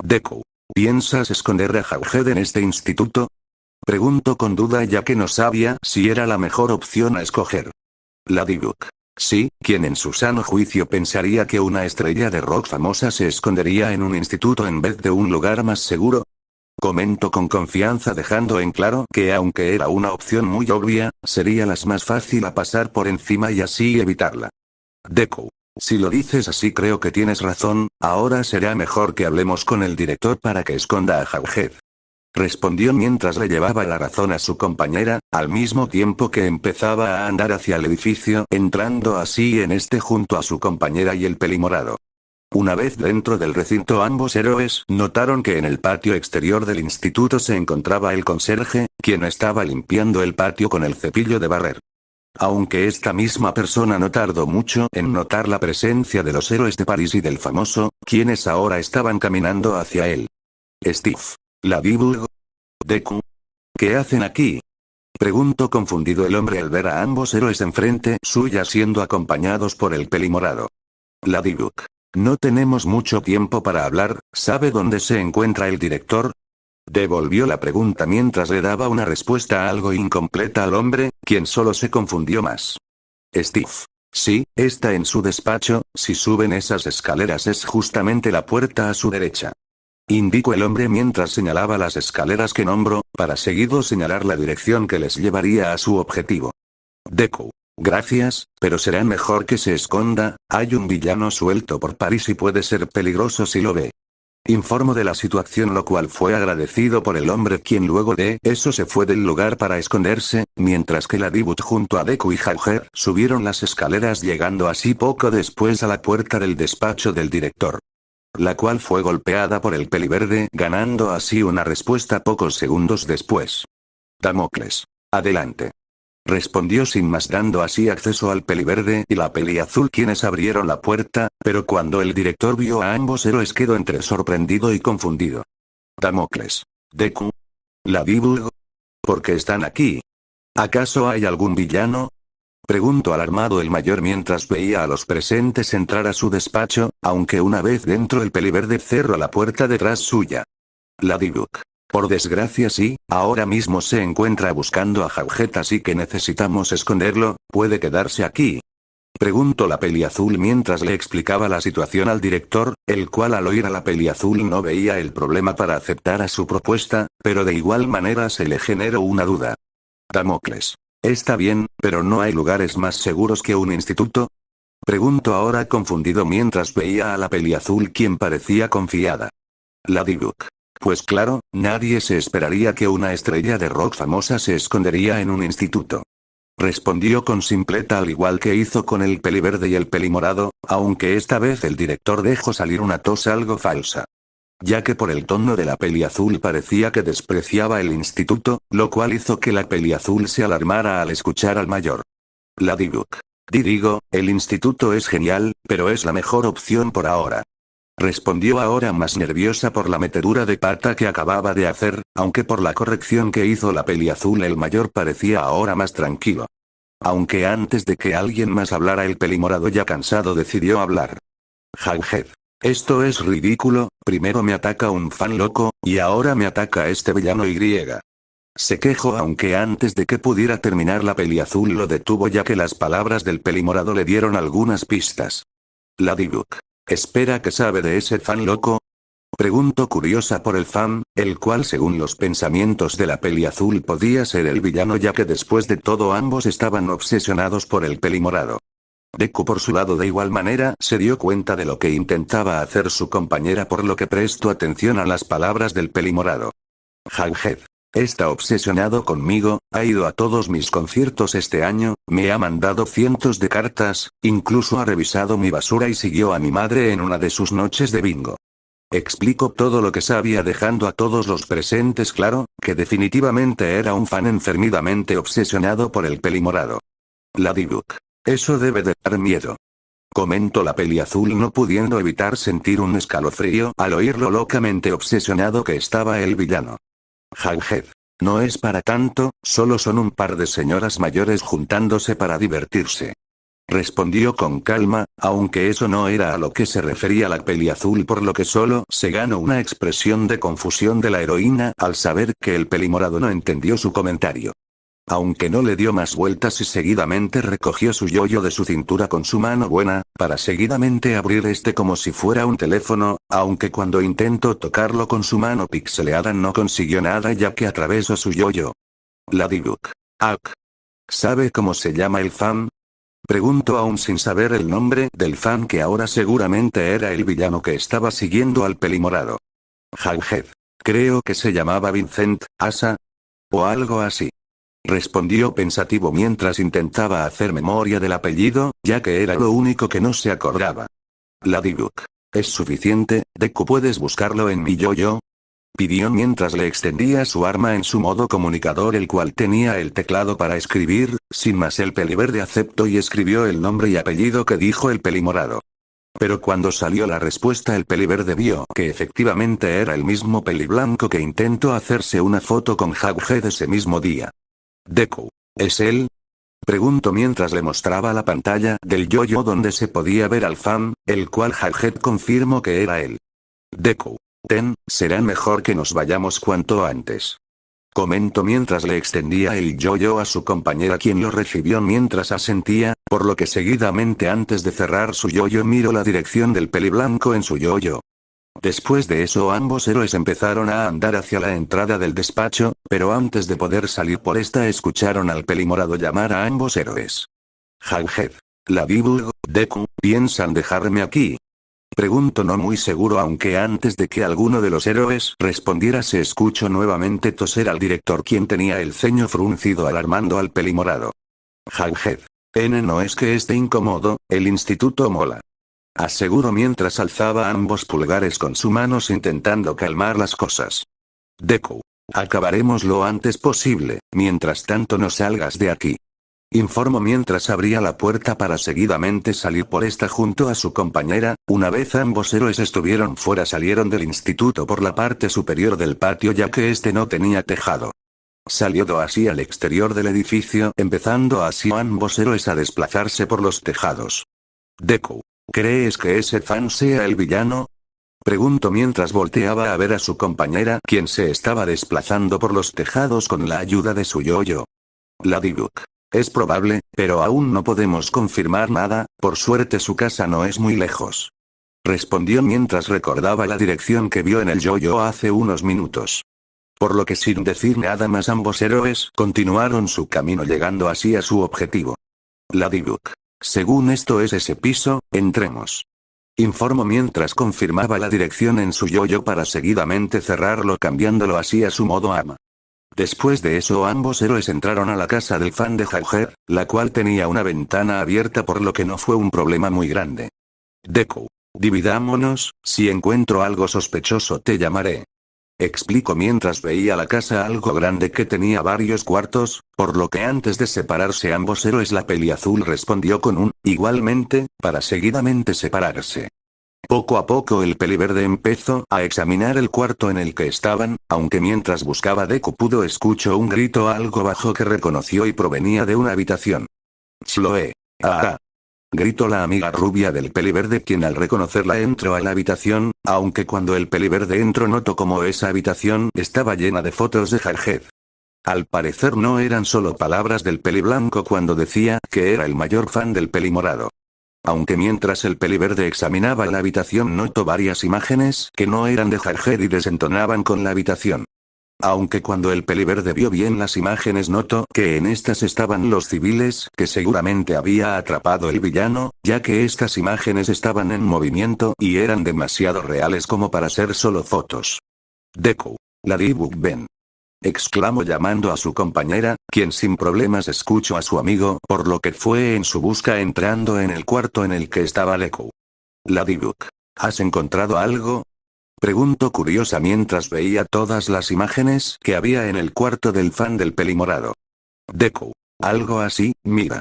Deku. ¿Piensas esconder a Hauger en este instituto? Preguntó con duda ya que no sabía si era la mejor opción a escoger. Ladybug. Sí, quien en su sano juicio pensaría que una estrella de rock famosa se escondería en un instituto en vez de un lugar más seguro. Comentó con confianza dejando en claro que aunque era una opción muy obvia, sería la más fácil a pasar por encima y así evitarla. Deku. Si lo dices así creo que tienes razón, ahora será mejor que hablemos con el director para que esconda a Hauger. Respondió mientras le llevaba la razón a su compañera, al mismo tiempo que empezaba a andar hacia el edificio entrando así en este junto a su compañera y el pelimorado. Una vez dentro del recinto ambos héroes notaron que en el patio exterior del instituto se encontraba el conserje, quien estaba limpiando el patio con el cepillo de barrer. Aunque esta misma persona no tardó mucho en notar la presencia de los héroes de París y del famoso, quienes ahora estaban caminando hacia él. Steve. Ladybug. Deku. ¿Qué hacen aquí? Preguntó confundido el hombre al ver a ambos héroes enfrente suya siendo acompañados por el pelimorado. Ladybug. No tenemos mucho tiempo para hablar, ¿sabe dónde se encuentra el director? Devolvió la pregunta mientras le daba una respuesta algo incompleta al hombre, quien solo se confundió más. Steve. Sí, está en su despacho, si suben esas escaleras es justamente la puerta a su derecha. Indicó el hombre mientras señalaba las escaleras que nombró, para seguido señalar la dirección que les llevaría a su objetivo. Deku. Gracias, pero será mejor que se esconda, hay un villano suelto por París y puede ser peligroso si lo ve. Informó de la situación lo cual fue agradecido por el hombre quien luego de eso se fue del lugar para esconderse, mientras que Ladybug junto a Deku y Hauger subieron las escaleras llegando así poco después a la puerta del despacho del director. La cual fue golpeada por el peliverde ganando así una respuesta pocos segundos después. Damocles. Adelante. Respondió sin más dando así acceso al peliverde y la peliazul quienes abrieron la puerta, pero cuando el director vio a ambos héroes quedó entre sorprendido y confundido. Damocles. Deku. Ladybug. ¿Por qué están aquí? ¿Acaso hay algún villano? Preguntó alarmado el mayor mientras veía a los presentes entrar a su despacho, aunque una vez dentro el peliverde cerró la puerta detrás suya. Ladybug. Por desgracia sí, ahora mismo se encuentra buscando a Hauger así que necesitamos esconderlo, ¿puede quedarse aquí? Preguntó la peliazul mientras le explicaba la situación al director, el cual al oír a la peliazul no veía el problema para aceptar a su propuesta, pero de igual manera se le generó una duda. Damocles. Está bien, pero ¿no hay lugares más seguros que un instituto? Pregunto ahora confundido mientras veía a la peliazul quien parecía confiada. Ladybug. Pues claro, nadie se esperaría que una estrella de rock famosa se escondería en un instituto. Respondió con simpleza al igual que hizo con el peliverde y el pelimorado, aunque esta vez el director dejó salir una tos algo falsa. Ya que por el tono de la peliazul parecía que despreciaba el instituto, lo cual hizo que la peliazul se alarmara al escuchar al mayor. Ladybug. Digo, el instituto es genial, pero es la mejor opción por ahora. Respondió ahora más nerviosa por la metedura de pata que acababa de hacer, aunque por la corrección que hizo la peliazul el mayor parecía ahora más tranquilo. Aunque antes de que alguien más hablara el pelimorado ya cansado decidió hablar. Jughead. Esto es ridículo, primero me ataca un fan loco, y ahora me ataca este villano Y. Se quejó aunque antes de que pudiera terminar la peliazul lo detuvo ya que las palabras del pelimorado le dieron algunas pistas. Ladybug. ¿Espera que sabe de ese fan loco? Preguntó curiosa por el fan, el cual según los pensamientos de la peliazul podía ser el villano ya que después de todo ambos estaban obsesionados por el pelimorado. Deku por su lado de igual manera se dio cuenta de lo que intentaba hacer su compañera por lo que prestó atención a las palabras del pelimorado. Jughead. Está obsesionado conmigo, ha ido a todos mis conciertos este año, me ha mandado cientos de cartas, incluso ha revisado mi basura y siguió a mi madre en una de sus noches de bingo. Explicó todo lo que sabía dejando a todos los presentes claro, que definitivamente era un fan enfermizamente obsesionado por el pelimorado. Ladybug. Eso debe de dar miedo. Comentó la peliazul no pudiendo evitar sentir un escalofrío al oír lo locamente obsesionado que estaba el villano. Jughead. No es para tanto, solo son un par de señoras mayores juntándose para divertirse. Respondió con calma, aunque eso no era a lo que se refería la peliazul por lo que solo se ganó una expresión de confusión de la heroína al saber que el pelimorado no entendió su comentario. Aunque no le dio más vueltas y seguidamente recogió su yoyo de su cintura con su mano buena, para seguidamente abrir este como si fuera un teléfono, aunque cuando intentó tocarlo con su mano pixeleada no consiguió nada ya que atravesó su yoyo. Ladybug. Ak. ¿Sabe cómo se llama el fan? Preguntó aún sin saber el nombre del fan que ahora seguramente era el villano que estaba siguiendo al pelimorado. Jughead. Creo que se llamaba Vincent, Asa. O algo así. Respondió pensativo mientras intentaba hacer memoria del apellido, ya que era lo único que no se acordaba. Ladybug. Es suficiente, Deku ¿puedes buscarlo en mi yoyo? Pidió mientras le extendía su arma en su modo comunicador el cual tenía el teclado para escribir, sin más el peliverde aceptó y escribió el nombre y apellido que dijo el pelimorado. Pero cuando salió la respuesta el peliverde vio que efectivamente era el mismo peliblanco que intentó hacerse una foto con Jughead ese mismo día. Deku. ¿Es él? Preguntó mientras le mostraba la pantalla del yoyo donde se podía ver al fan, el cual Jughead confirmó que era él. Deku. Será mejor que nos vayamos cuanto antes. Comentó mientras le extendía el yoyo a su compañera quien lo recibió mientras asentía, por lo que seguidamente antes de cerrar su yoyo miró la dirección del peliblanco en su yoyo. Después de eso ambos héroes empezaron a andar hacia la entrada del despacho, pero antes de poder salir por esta escucharon al pelimorado llamar a ambos héroes. Jughead. Ladybug, Deku, ¿piensan dejarme aquí? Preguntó no muy seguro aunque antes de que alguno de los héroes respondiera se escuchó nuevamente toser al director quien tenía el ceño fruncido alarmando al pelimorado. Jughead. No es que esté incómodo, el instituto mola. Aseguró mientras alzaba ambos pulgares con su manos intentando calmar las cosas. Deku. Acabaremos lo antes posible, mientras tanto no salgas de aquí. Informó mientras abría la puerta para seguidamente salir por esta junto a su compañera, una vez ambos héroes estuvieron fuera salieron del instituto por la parte superior del patio ya que este no tenía tejado. Salió así al exterior del edificio empezando así ambos héroes a desplazarse por los tejados. Deku. ¿Crees que ese fan sea el villano? Preguntó mientras volteaba a ver a su compañera quien se estaba desplazando por los tejados con la ayuda de su yoyo. Ladybug. Es probable, pero aún no podemos confirmar nada, por suerte su casa no es muy lejos. Respondió mientras recordaba la dirección que vio en el yoyo hace unos minutos. Por lo que sin decir nada más ambos héroes continuaron su camino llegando así a su objetivo. Ladybug. Según esto es ese piso, entremos. Informó mientras confirmaba la dirección en su yoyo para seguidamente cerrarlo cambiándolo así a su modo ama. Después de eso ambos héroes entraron a la casa del fan de Jaghead, la cual tenía una ventana abierta por lo que no fue un problema muy grande. Deku. Dividámonos, si encuentro algo sospechoso te llamaré. Explicó mientras veía la casa algo grande que tenía varios cuartos, por lo que antes de separarse ambos héroes la peliazul respondió con un, igualmente, para seguidamente separarse. Poco a poco el peliverde empezó a examinar el cuarto en el que estaban, aunque mientras buscaba Deku pudo escuchó un grito algo bajo que reconoció y provenía de una habitación. Chloe. Ah. Gritó la amiga rubia del peliverde quien al reconocerla entró a la habitación, aunque cuando el peliverde entró notó como esa habitación estaba llena de fotos de Jaghead. Al parecer no eran solo palabras del peliblanco cuando decía que era el mayor fan del pelimorado. Aunque mientras el peliverde examinaba la habitación notó varias imágenes que no eran de Jaghead y desentonaban con la habitación. Aunque cuando el peliverde vio bien las imágenes notó que en estas estaban los civiles que seguramente había atrapado el villano, ya que estas imágenes estaban en movimiento y eran demasiado reales como para ser solo fotos. Deku. Ladybug ven. Exclamó llamando a su compañera, quien sin problemas escuchó a su amigo por lo que fue en su busca entrando en el cuarto en el que estaba Deku. Ladybug. ¿Has encontrado algo? Preguntó curiosa mientras veía todas las imágenes que había en el cuarto del fan del pelimorado. Deku. Algo así, mira.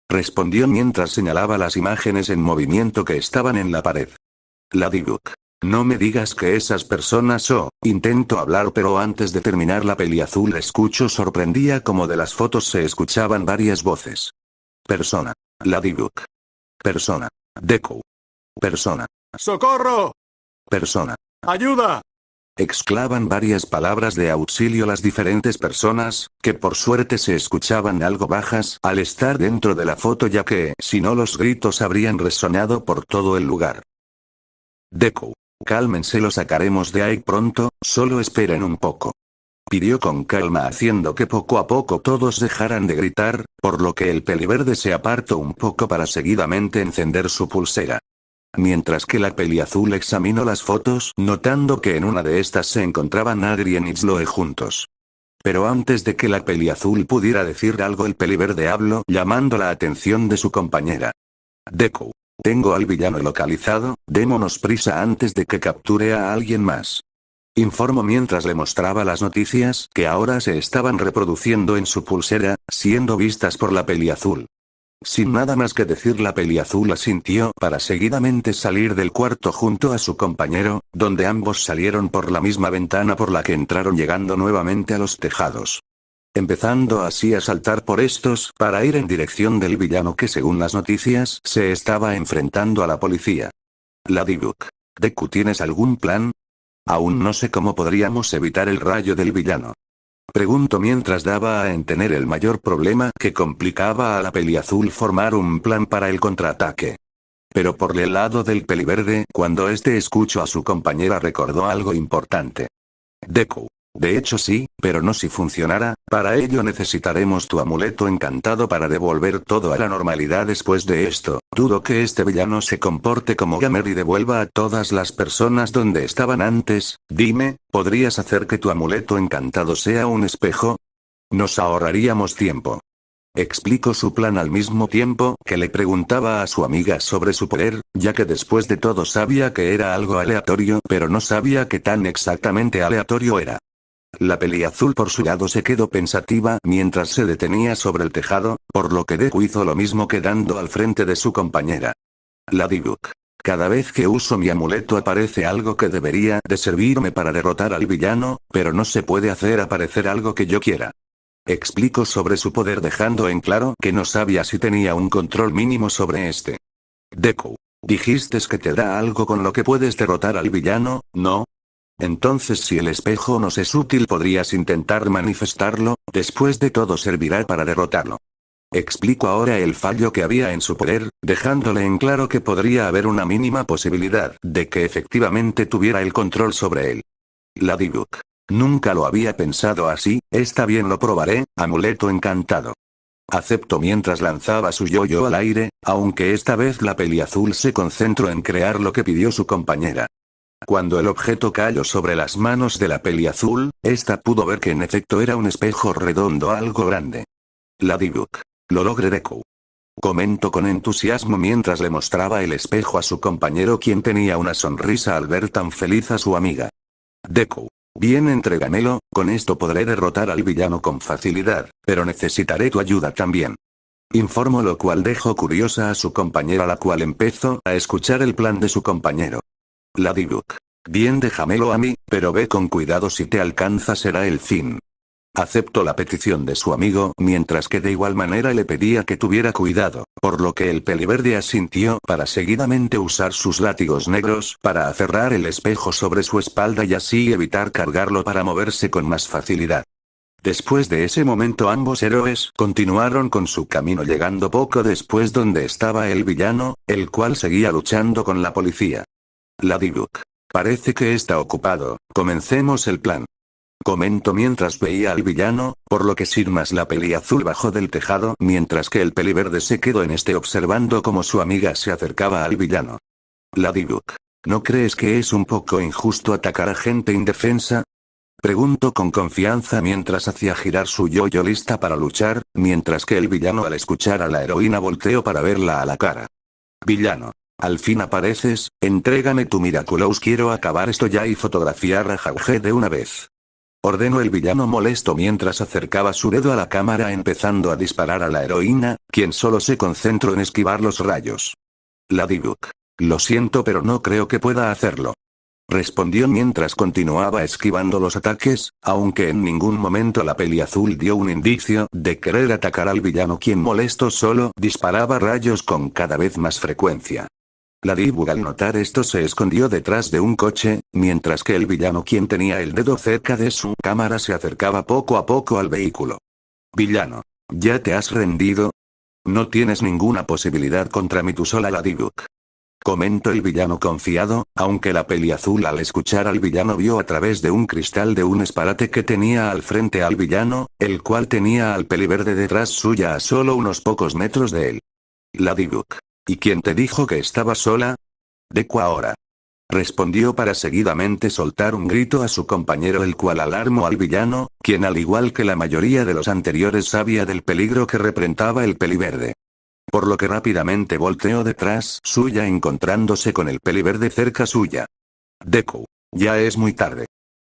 Respondió mientras señalaba las imágenes en movimiento que estaban en la pared. Ladybug. No me digas que esas personas intento hablar pero antes de terminar la peliazul escucho sorprendía como de las fotos se escuchaban varias voces. Persona. Ladybug. Persona. Deku. Persona. ¡Socorro! Persona. ¡Ayuda! Exclamaban varias palabras de auxilio las diferentes personas, que por suerte se escuchaban algo bajas al estar dentro de la foto ya que, si no los gritos habrían resonado por todo el lugar. Deku. Cálmense lo sacaremos de ahí pronto, solo esperen un poco. Pidió con calma haciendo que poco a poco todos dejaran de gritar, por lo que el peliverde se apartó un poco para seguidamente encender su pulsera. Mientras que la peliazul examinó las fotos notando que en una de estas se encontraban Adrien y Chloe juntos. Pero antes de que la peliazul pudiera decir algo el peliverde habló llamando la atención de su compañera. Deku. Tengo al villano localizado, démonos prisa antes de que capture a alguien más. Informó mientras le mostraba las noticias que ahora se estaban reproduciendo en su pulsera, siendo vistas por la peliazul. Sin nada más que decir la peliazul asintió para seguidamente salir del cuarto junto a su compañero, donde ambos salieron por la misma ventana por la que entraron llegando nuevamente a los tejados. Empezando así a saltar por estos para ir en dirección del villano que según las noticias se estaba enfrentando a la policía. Ladybug. Deku, ¿tienes algún plan? Aún no sé cómo podríamos evitar el rayo del villano. Preguntó mientras daba a entender el mayor problema que complicaba a la peliazul formar un plan para el contraataque. Pero por el lado del peliverde, cuando este escuchó a su compañera recordó algo importante. Deku. De hecho sí, pero no si funcionara, para ello necesitaremos tu amuleto encantado para devolver todo a la normalidad después de esto. Dudo que este villano se comporte como Gamer y devuelva a todas las personas donde estaban antes. Dime, ¿podrías hacer que tu amuleto encantado sea un espejo? Nos ahorraríamos tiempo. Explicó su plan al mismo tiempo que le preguntaba a su amiga sobre su poder, ya que después de todo sabía que era algo aleatorio pero no sabía qué tan exactamente aleatorio era. La peliazul por su lado se quedó pensativa mientras se detenía sobre el tejado, por lo que Deku hizo lo mismo quedando al frente de su compañera. Ladybug. Cada vez que uso mi amuleto aparece algo que debería de servirme para derrotar al villano, pero no se puede hacer aparecer algo que yo quiera. Explicó sobre su poder dejando en claro que no sabía si tenía un control mínimo sobre este. Deku. Dijiste que te da algo con lo que puedes derrotar al villano, ¿no? Entonces si el espejo nos es útil podrías intentar manifestarlo, después de todo servirá para derrotarlo. Explico ahora el fallo que había en su poder, dejándole en claro que podría haber una mínima posibilidad de que efectivamente tuviera el control sobre él. Ladybug. Nunca lo había pensado así, está bien, lo probaré, amuleto encantado. Aceptó mientras lanzaba su yo-yo al aire, aunque esta vez la peliazul se concentró en crear lo que pidió su compañera. Cuando el objeto cayó sobre las manos de la peliazul, esta pudo ver que en efecto era un espejo redondo algo grande. Ladybug. Lo logré, Deku. Comentó con entusiasmo mientras le mostraba el espejo a su compañero, quien tenía una sonrisa al ver tan feliz a su amiga. Deku. Bien, entrégamelo, con esto podré derrotar al villano con facilidad, pero necesitaré tu ayuda también. Informó, lo cual dejó curiosa a su compañera, la cual empezó a escuchar el plan de su compañero. Ladybug. Bien, déjamelo a mí, pero ve con cuidado, si te alcanza será el fin. Aceptó la petición de su amigo, mientras que de igual manera le pedía que tuviera cuidado, por lo que el peliverde asintió para seguidamente usar sus látigos negros para aferrar el espejo sobre su espalda y así evitar cargarlo para moverse con más facilidad. Después de ese momento ambos héroes continuaron con su camino, llegando poco después donde estaba el villano, el cual seguía luchando con la policía. Ladybug. Parece que está ocupado, comencemos el plan. Comentó mientras veía al villano, por lo que sin más la peliazul bajó del tejado mientras que el peliverde se quedó en este observando cómo su amiga se acercaba al villano. Ladybug. ¿No crees que es un poco injusto atacar a gente indefensa? Preguntó con confianza mientras hacía girar su yo-yo lista para luchar, mientras que el villano al escuchar a la heroína volteó para verla a la cara. Villano. Al fin apareces, entrégame tu Miraculous, quiero acabar esto ya y fotografiar a Jauge de una vez. Ordenó el villano molesto mientras acercaba su dedo a la cámara empezando a disparar a la heroína, quien solo se concentró en esquivar los rayos. Ladybug. Lo siento, pero no creo que pueda hacerlo. Respondió mientras continuaba esquivando los ataques, aunque en ningún momento la peliazul dio un indicio de querer atacar al villano, quien molesto solo disparaba rayos con cada vez más frecuencia. Ladybug al notar esto se escondió detrás de un coche, mientras que el villano, quien tenía el dedo cerca de su cámara, se acercaba poco a poco al vehículo. Villano. ¿Ya te has rendido? No tienes ninguna posibilidad contra mí tú sola, Ladybug. Comentó el villano confiado, aunque la peliazul al escuchar al villano vio a través de un cristal de un esparate que tenía al frente al villano, el cual tenía al peliverde detrás suya a solo unos pocos metros de él. Ladybug. ¿Y quién te dijo que estaba sola? Deku ahora. Respondió para seguidamente soltar un grito a su compañero, el cual alarmó al villano, quien al igual que la mayoría de los anteriores sabía del peligro que representaba el peliverde. Por lo que rápidamente volteó detrás suya encontrándose con el peliverde cerca suya. Deku. Ya es muy tarde.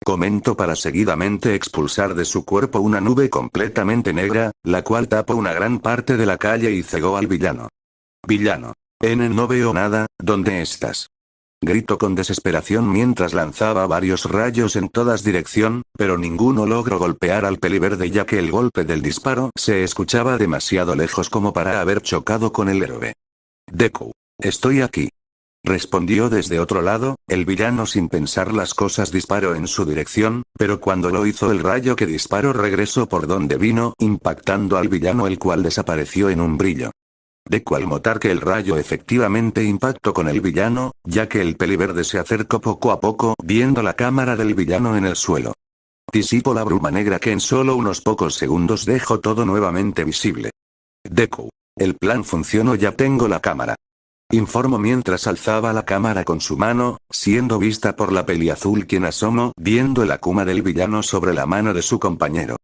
Comentó para seguidamente expulsar de su cuerpo una nube completamente negra, la cual tapó una gran parte de la calle y cegó al villano. Villano. No veo nada, ¿dónde estás? Gritó con desesperación mientras lanzaba varios rayos en todas dirección, pero ninguno logró golpear al peliverde ya que el golpe del disparo se escuchaba demasiado lejos como para haber chocado con el héroe. Deku. Estoy aquí. Respondió desde otro lado, el villano sin pensar las cosas disparó en su dirección, pero cuando lo hizo el rayo que disparó regresó por donde vino, impactando al villano, el cual desapareció en un brillo. Deku al notar que el rayo efectivamente impactó con el villano, ya que el peliverde se acercó poco a poco viendo la cámara del villano en el suelo. Disipó la bruma negra que en solo unos pocos segundos dejó todo nuevamente visible. Deku. El plan funcionó, ya tengo la cámara. Informó mientras alzaba la cámara con su mano, siendo vista por la peliazul, quien asomó viendo el Akuma del villano sobre la mano de su compañero.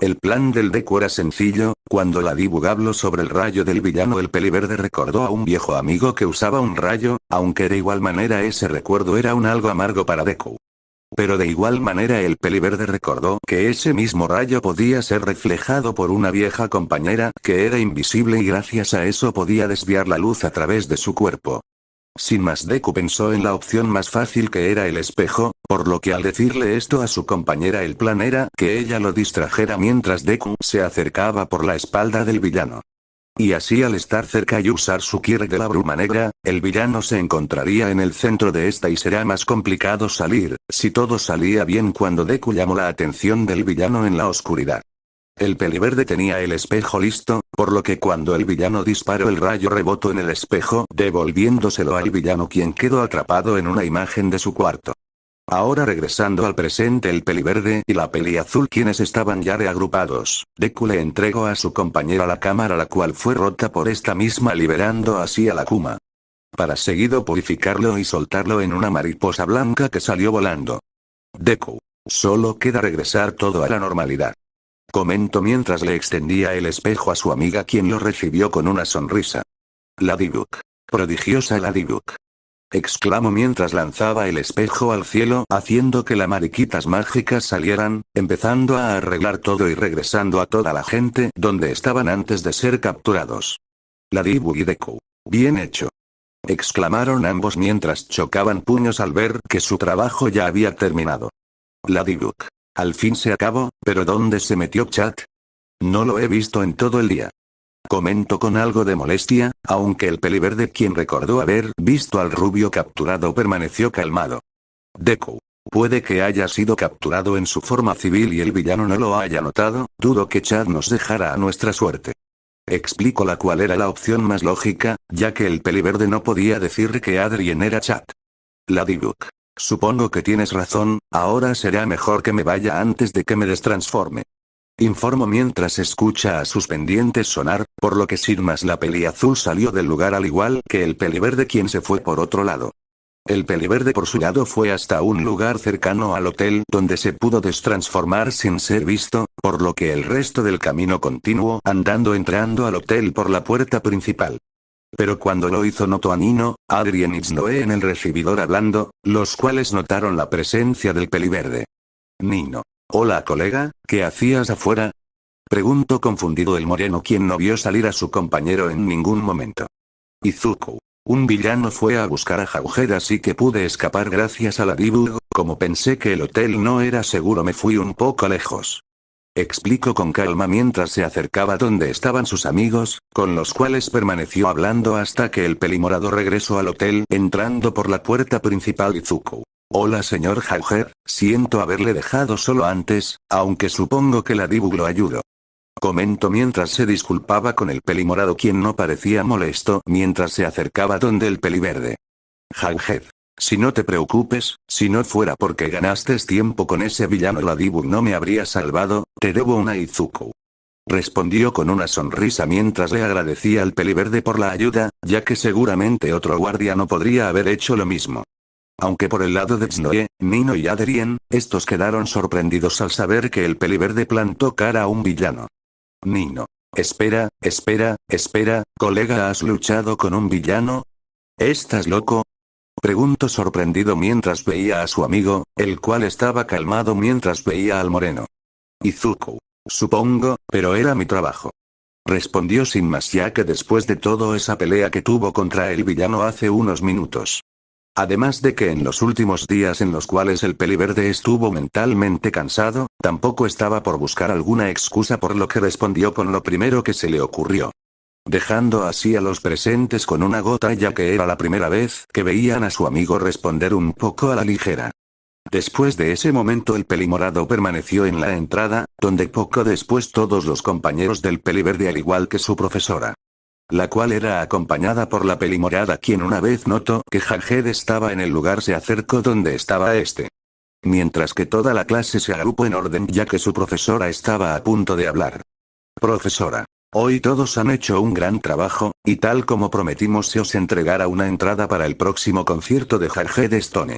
El plan del Deku era sencillo, cuando Ladybug habló sobre el rayo del villano el peliverde recordó a un viejo amigo que usaba un rayo, aunque de igual manera ese recuerdo era un algo amargo para Deku. Pero de igual manera el peliverde recordó que ese mismo rayo podía ser reflejado por una vieja compañera que era invisible y gracias a eso podía desviar la luz a través de su cuerpo. Sin más, Deku pensó en la opción más fácil, que era el espejo, por lo que al decirle esto a su compañera el plan era que ella lo distrajera mientras Deku se acercaba por la espalda del villano. Y así al estar cerca y usar su Kire de la bruma negra, el villano se encontraría en el centro de esta y será más complicado salir, si todo salía bien cuando Deku llamó la atención del villano en la oscuridad. El peliverde tenía el espejo listo, por lo que cuando el villano disparó el rayo rebotó en el espejo, devolviéndoselo al villano, quien quedó atrapado en una imagen de su cuarto. Ahora regresando al presente, el peliverde y la peliazul, quienes estaban ya reagrupados, Deku le entregó a su compañera la cámara, la cual fue rota por esta misma, liberando así a la Kuma. Para seguido purificarlo y soltarlo en una mariposa blanca que salió volando. Deku. Solo queda regresar todo a la normalidad. Comentó mientras le extendía el espejo a su amiga, quien lo recibió con una sonrisa. Ladybug. Prodigiosa Ladybug. Exclamó mientras lanzaba el espejo al cielo, haciendo que las mariquitas mágicas salieran, empezando a arreglar todo y regresando a toda la gente donde estaban antes de ser capturados. Ladybug y Deku. Bien hecho. Exclamaron ambos mientras chocaban puños al ver que su trabajo ya había terminado. Ladybug. Al fin se acabó, pero ¿dónde se metió Chat? No lo he visto en todo el día. Comentó con algo de molestia, aunque el peliverde, quien recordó haber visto al rubio capturado, permaneció calmado. Deku. Puede que haya sido capturado en su forma civil y el villano no lo haya notado, dudo que Chad nos dejara a nuestra suerte. Explicó la cual era la opción más lógica, ya que el peliverde no podía decir que Adrien era Chad. Ladybug. Supongo que tienes razón, ahora será mejor que me vaya antes de que me destransforme. Informó mientras escucha a sus pendientes sonar, por lo que sin más la peliazul salió del lugar al igual que el peliverde, quien se fue por otro lado. El peliverde por su lado fue hasta un lugar cercano al hotel donde se pudo destransformar sin ser visto, por lo que el resto del camino continuó andando entrando al hotel por la puerta principal. Pero cuando lo hizo notó a Nino, Adrien y Snow en el recibidor hablando, los cuales notaron la presencia del peliverde. Nino. Hola colega, ¿qué hacías afuera? Preguntó confundido el moreno, quien no vio salir a su compañero en ningún momento. Izuku. Un villano fue a buscar a Jauhead, así que pude escapar gracias a Ladybug, como pensé que el hotel no era seguro me fui un poco lejos. Explicó con calma mientras se acercaba donde estaban sus amigos, con los cuales permaneció hablando hasta que el pelimorado regresó al hotel entrando por la puerta principal. Izuku. Hola señor Jauhead, siento haberle dejado solo antes, aunque supongo que Ladybug lo ayudó. Comentó mientras se disculpaba con el pelimorado, quien no parecía molesto mientras se acercaba donde el peliverde. Jauhead. Si no te preocupes, si no fuera porque ganaste tiempo con ese villano Ladybug no me habría salvado, te debo una. Izuku. Respondió con una sonrisa mientras le agradecía al peliverde por la ayuda, ya que seguramente otro guardia no podría haber hecho lo mismo. Aunque por el lado de Snow, Nino y Adrien, estos quedaron sorprendidos al saber que el peliverde plantó cara a un villano. Nino. Espera, colega, ¿has luchado con un villano? ¿Estás loco? Preguntó sorprendido mientras veía a su amigo, el cual estaba calmado mientras veía al moreno. Izuku. Supongo, pero era mi trabajo. Respondió sin más, ya que después de todo esa pelea que tuvo contra el villano hace unos minutos. Además de que en los últimos días en los cuales el peliverde estuvo mentalmente cansado, tampoco estaba por buscar alguna excusa, por lo que respondió con lo primero que se le ocurrió. Dejando así a los presentes con una gota, ya que era la primera vez que veían a su amigo responder un poco a la ligera. Después de ese momento el pelimorado permaneció en la entrada, donde poco después todos los compañeros del peliverde, al igual que su profesora, la cual era acompañada por la pelimorada, quien una vez notó que Jauhead estaba en el lugar se acercó donde estaba este. Mientras que toda la clase se agrupó en orden, ya que su profesora estaba a punto de hablar. Profesora. Hoy todos han hecho un gran trabajo, y tal como prometimos se os entregará una entrada para el próximo concierto de Jauhead Stone.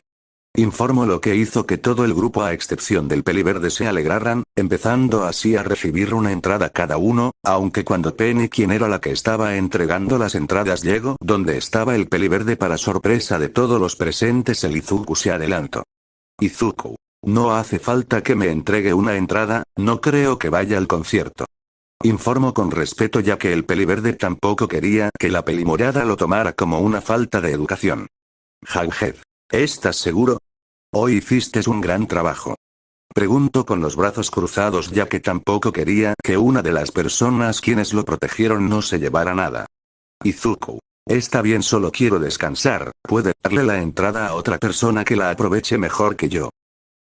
Informó, lo que hizo que todo el grupo a excepción del peliverde se alegraran, empezando así a recibir una entrada cada uno, aunque cuando Penny, quien era la que estaba entregando las entradas, llegó donde estaba el peliverde, para sorpresa de todos los presentes el Izuku se adelantó. Izuku. No hace falta que me entregue una entrada, no creo que vaya al concierto. Informó con respeto, ya que el peliverde tampoco quería que la pelimorada lo tomara como una falta de educación. Jauhead. ¿Estás seguro? Hoy hiciste un gran trabajo. Preguntó con los brazos cruzados, ya que tampoco quería que una de las personas quienes lo protegieron no se llevara nada. Izuku. Está bien, solo quiero descansar, puede darle la entrada a otra persona que la aproveche mejor que yo.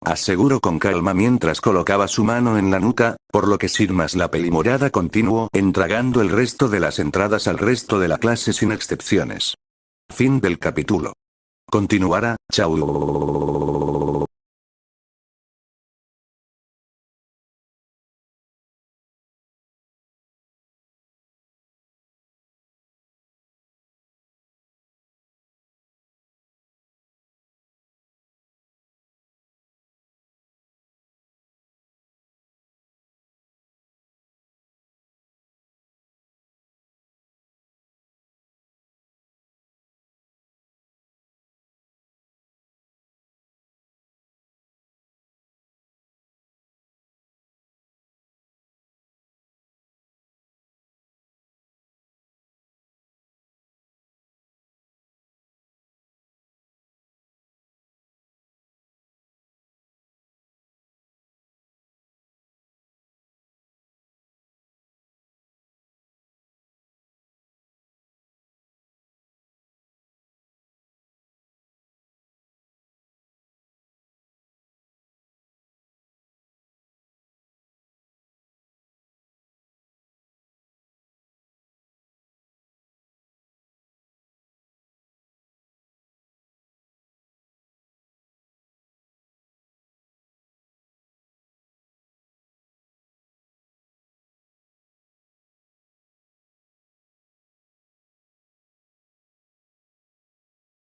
Aseguró con calma mientras colocaba su mano en la nuca, por lo que sin más la pelimorada continuó entregando el resto de las entradas al resto de la clase sin excepciones. Fin del capítulo. Continuará. Chao.